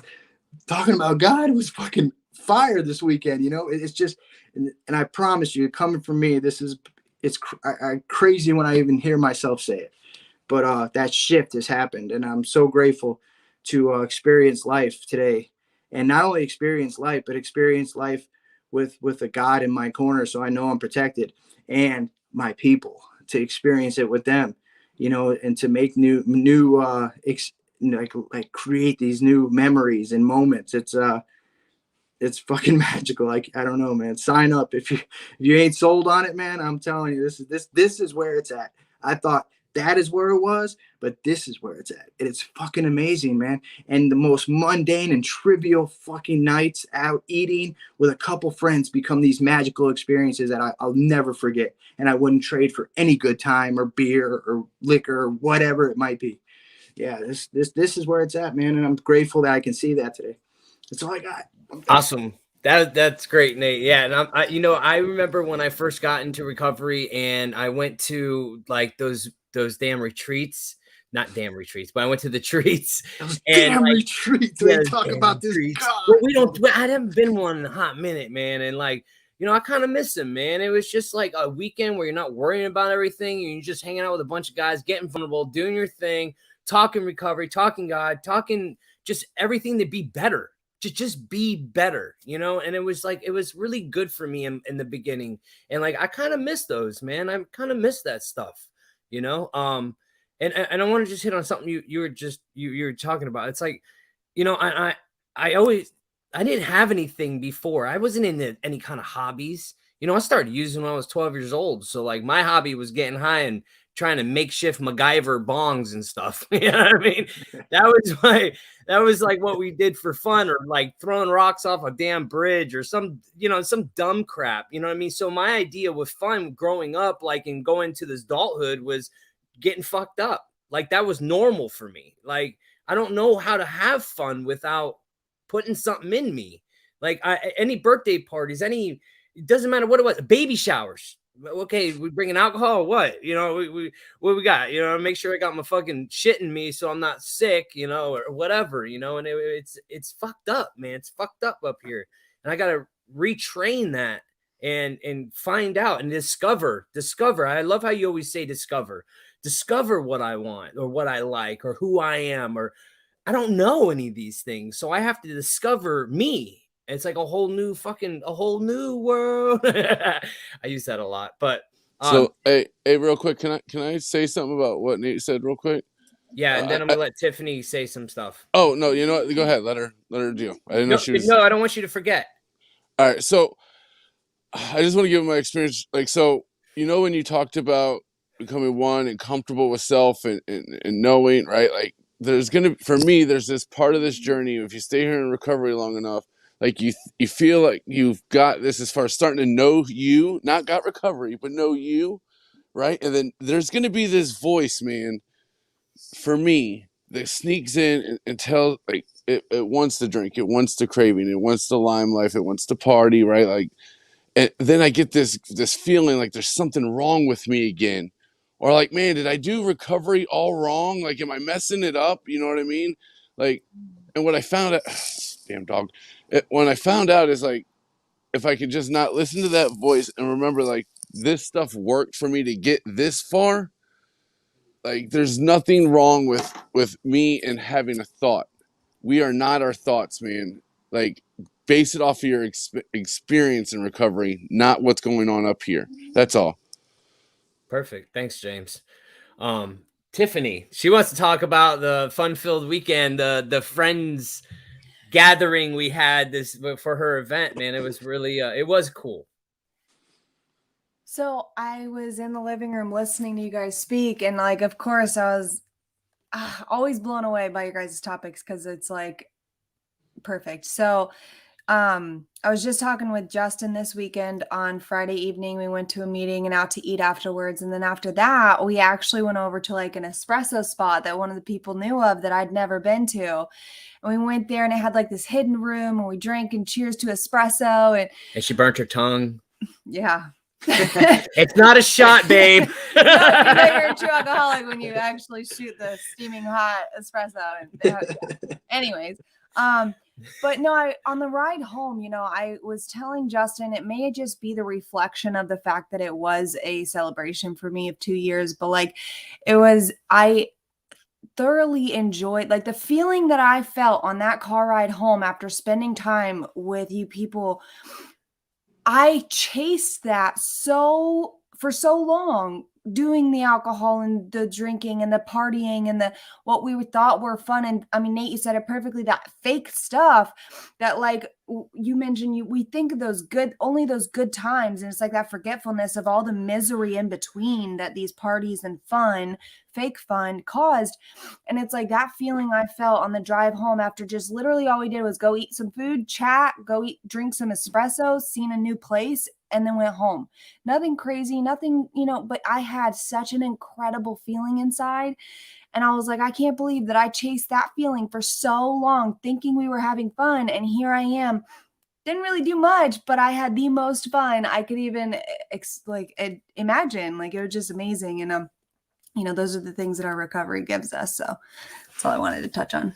talking about God was fucking fire this weekend. It's just, and I promise you, coming from me, it's crazy when I even hear myself say it. But that shift has happened, and I'm so grateful to experience life today, and not only experience life, but experience life with a God in my corner, so I know I'm protected, and my people, to experience it with them, and to make new like create these new memories and moments. It's fucking magical. Like, I don't know, man. Sign up if you ain't sold on it, man. I'm telling you, this is where it's at. I thought that is where it was, but this is where it's at. And it's fucking amazing, man. And the most mundane and trivial fucking nights out eating with a couple friends become these magical experiences that I'll never forget. And I wouldn't trade for any good time or beer or liquor or whatever it might be. Yeah, this is where it's at, man. And I'm grateful that I can see that today. That's all I got. Awesome. That's great, Nate. Yeah, and I remember when I first got into recovery, and I went to like those damn retreats. Not damn retreats, but I went to the treats. Those damn retreats. We talk about this. Well, I haven't been one in a hot minute, man. And like, I kind of miss them, man. It was just like a weekend where you're not worrying about everything. You're just hanging out with a bunch of guys, getting vulnerable, doing your thing, talking recovery, talking God, talking just everything to be better. To just be better, and it was really good for me in the beginning. And like, I kind of miss those, man. I kind of miss that stuff, and I want to just hit on something you were talking about. It's like, I didn't have anything before. I wasn't into any kind of hobbies. I started using when I was 12 years old. So like, my hobby was getting high and trying to makeshift MacGyver bongs and stuff. You know what I mean? That was like what we did for fun, or like throwing rocks off a damn bridge or some dumb crap. You know what I mean? So my idea with fun growing up, like, and going to this adulthood, was getting fucked up. Like, that was normal for me. Like, I don't know how to have fun without putting something in me. Like, any birthday parties, it doesn't matter what it was, baby showers. Okay, we bringing alcohol or what? What we got? Make sure I got my fucking shit in me so I'm not sick, or whatever, and it's fucked up, man. It's fucked up here. And I got to retrain that and find out and discover. I love how you always say discover what I want or what I like or who I am, or I don't know any of these things. So I have to discover me. It's like a whole new world. I use that a lot, but So, hey, real quick, can I say something about what Nate said real quick? yeah, and then I'm gonna let Tiffany say some stuff. Oh no, you know what? Go ahead, let her deal. I didn't know she was. No, I don't want you to forget. All right, so I just want to give my experience. Like, so when you talked about becoming one and comfortable with self and knowing, right? Like, for me, there's this part of this journey. If you stay here in recovery long enough, like you feel like you've got this as far as starting to know you, not got recovery, but know you, right? And then there's going to be this voice, man, for me, that sneaks in and tells, like, it wants to drink, it wants to craving, it wants to lime life, it wants to party, right? Like, and then I get this feeling like there's something wrong with me again, or like, man, did I do recovery all wrong? Like, am I messing it up? You know what I mean? Like, and what I found out, damn dog, when I found out is like, if I could just not listen to that voice and remember, like, this stuff worked for me to get this far. Like, there's nothing wrong with me and having a thought. We are not our thoughts, man. Like, base it off of your experience in recovery, not what's going on up here. That's all. Perfect. Thanks, James. Tiffany, she wants to talk about the fun-filled weekend, the friends gathering we had this for her event. Man, it was really it was cool. So I was in the living room listening to you guys speak, and like, of course, I was always blown away by your guys' topics because it's like perfect. So I was just talking with Justin this weekend on Friday evening. We went to a meeting and out to eat afterwards. And then after that, we actually went over to like an espresso spot that one of the people knew of that I'd never been to. And we went there and it had like this hidden room and we drank and cheers to espresso. And she burnt her tongue. Yeah. It's not a shot, babe. You're a true alcoholic when you actually shoot the steaming hot espresso. And, anyways, but no, on the ride home, I was telling Justin, it may just be the reflection of the fact that it was a celebration for me of 2 years, but like I thoroughly enjoyed like the feeling that I felt on that car ride home after spending time with you people. I chased that for so long, doing the alcohol and the drinking and the partying and what we thought were fun. And I mean, Nate, you said it perfectly, that fake stuff that like you mentioned, we think of only those good times. And it's like that forgetfulness of all the misery in between that these parties and fake fun caused. And it's like that feeling I felt on the drive home after just literally all we did was go eat some food, chat, drink some espresso, seen a new place, and then went home. Nothing crazy, nothing, but I had such an incredible feeling inside. And I was like, I can't believe that I chased that feeling for so long, thinking we were having fun. And here I am. Didn't really do much, but I had the most fun I could even imagine. Like, it was just amazing. And, those are the things that our recovery gives us. So that's all I wanted to touch on.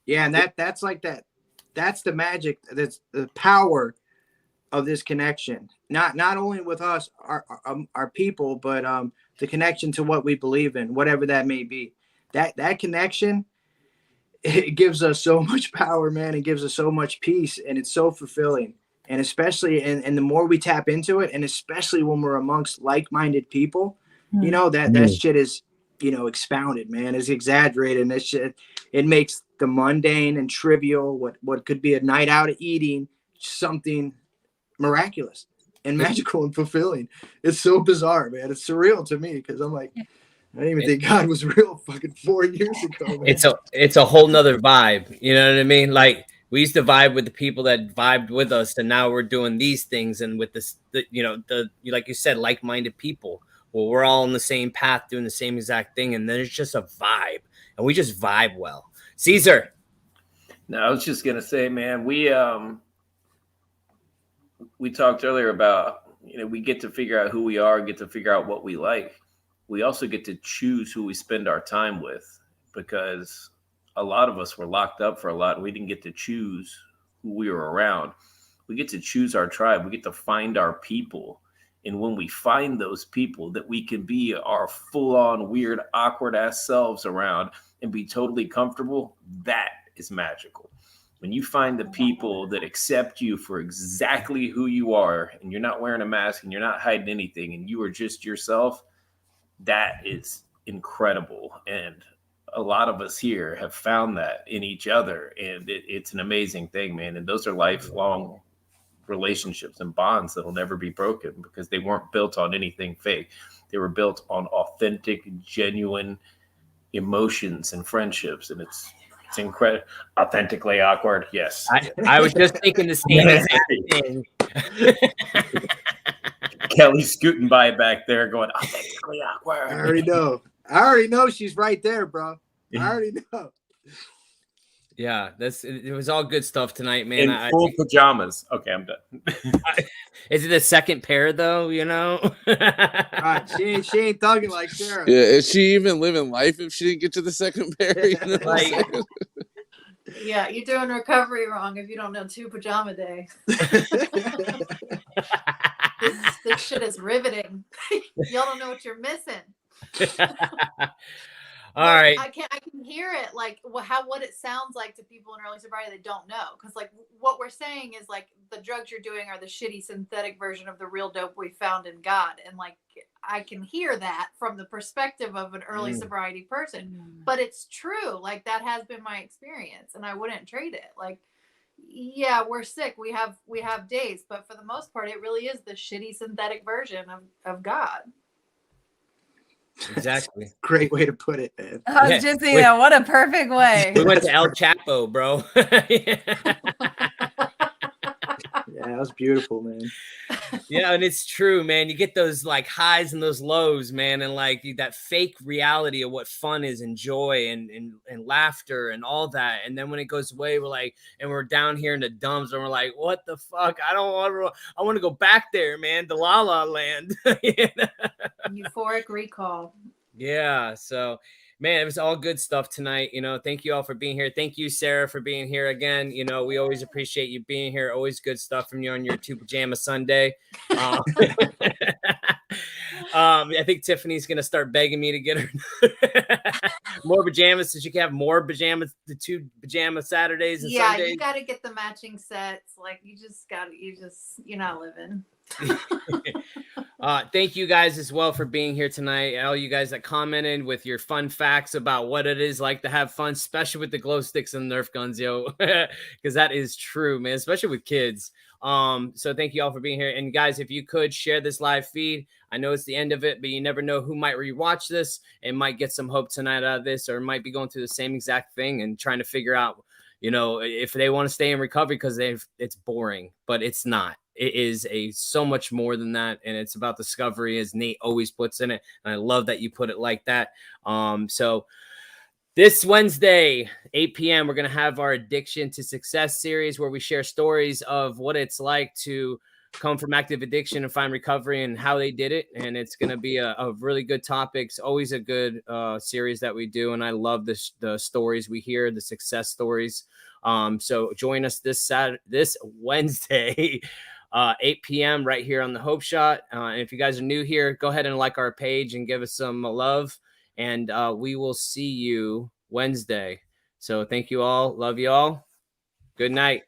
Yeah. And that's like that. That's the magic. That's the power of this connection. Not only with us, our people, but the connection to what we believe in, whatever that may be. That connection, it gives us so much power, man. It gives us so much peace, and it's so fulfilling. And especially, and the more we tap into it, and especially when we're amongst like-minded people, that shit is, expounded, man. It's exaggerated, and it makes the mundane and trivial, what could be a night out of eating, something miraculous and magical and fulfilling. It's so bizarre, man. It's surreal to me because I'm like, I didn't even think God was real fucking 4 years ago, man. It's a whole nother vibe. You know what I mean? Like, we used to vibe with the people that vibed with us, and now we're doing these things, and with this, like you said, like-minded people. Well, we're all on the same path, doing the same exact thing, and then it's just a vibe, and we just vibe well. Caesar. No, I was just gonna say, man, we talked earlier about, we get to figure out who we are, get to figure out what we like. We also get to choose who we spend our time with, because a lot of us were locked up for a lot and we didn't get to choose who we were around. We get to choose our tribe. We get to find our people. And when we find those people that we can be our full-on weird, awkward ass selves around and be totally comfortable, that is magical. When you find the people that accept you for exactly who you are, and you're not wearing a mask and you're not hiding anything and you are just yourself, that is incredible. And a lot of us here have found that in each other, and it's an amazing thing, man. And those are lifelong relationships and bonds that'll never be broken because they weren't built on anything fake. They were built on authentic, genuine emotions and friendships, and it's incredible. Authentically awkward, yes. I was just thinking the same exact thing. Kelly's scooting by back there going, authentically awkward. I already know she's right there, bro. I already know. Yeah, it was all good stuff tonight, man. In full pajamas. Okay, I'm done. Is it the second pair though? You know, Right, she ain't thugging like Sarah. Yeah, is she even living life if she didn't get to the second pair? You know what I'm saying? Yeah, you're doing recovery wrong if you don't know 2 pajama day. This shit is riveting. Y'all don't know what you're missing. All right. I can hear it, like what it sounds like to people in early sobriety that don't know, because like what we're saying is like the drugs you're doing are the shitty synthetic version of the real dope we found in God, and like I can hear that from the perspective of an early sobriety person, but it's true. Like that has been my experience, and I wouldn't trade it. Like, yeah, we're sick. We have days, but for the most part, it really is the shitty synthetic version of God. Exactly. Great way to put it, man. I was just saying that. What a perfect way. We went to El Chapo, bro. Yeah, that was beautiful, man. Yeah, and it's true, man. You get those like highs and those lows, man, and like that fake reality of what fun is and joy and laughter and all that. And then when it goes away, we're like, and we're down here in the dumps, and we're like, what the fuck? I want to go back there, man, to La La Land. You know? Euphoric recall. Yeah, so man, it was all good stuff tonight. You know, thank you all for being here. Thank you, Sarah, for being here again. You know, we always appreciate you being here. Always good stuff from you on your 2 Pajama Sunday. I think Tiffany's gonna start begging me to get her more pajamas, so she can have more pajamas, the 2 pajama Saturdays and yeah, Sundays. you got to get the matching sets. Like you're not living. Thank you guys as well for being here tonight. All you guys that commented with your fun facts about what it is like to have fun, especially with the glow sticks and Nerf guns, yo, because that is true, man, especially with kids. So thank you all for being here. And guys, if you could share this live feed, I know it's the end of it, but you never know who might rewatch this and might get some hope tonight out of this, or might be going through the same exact thing and trying to figure out, you know, if they want to stay in recovery because it's boring, but it's not. It is so much more than that, and it's about discovery, as Nate always puts in it. And I love that you put it like that. So this Wednesday, 8 p.m., we're going to have our Addiction to Success series, where we share stories of what it's like to come from active addiction and find recovery and how they did it. And it's going to be a really good topic. It's always a good series that we do, and I love the stories we hear, the success stories. So join us this Wednesday. 8 p.m. right here on the Hope Shot. And if you guys are new here, go ahead and like our page and give us some love. And we will see you Wednesday. So thank you all. Love you all. Good night.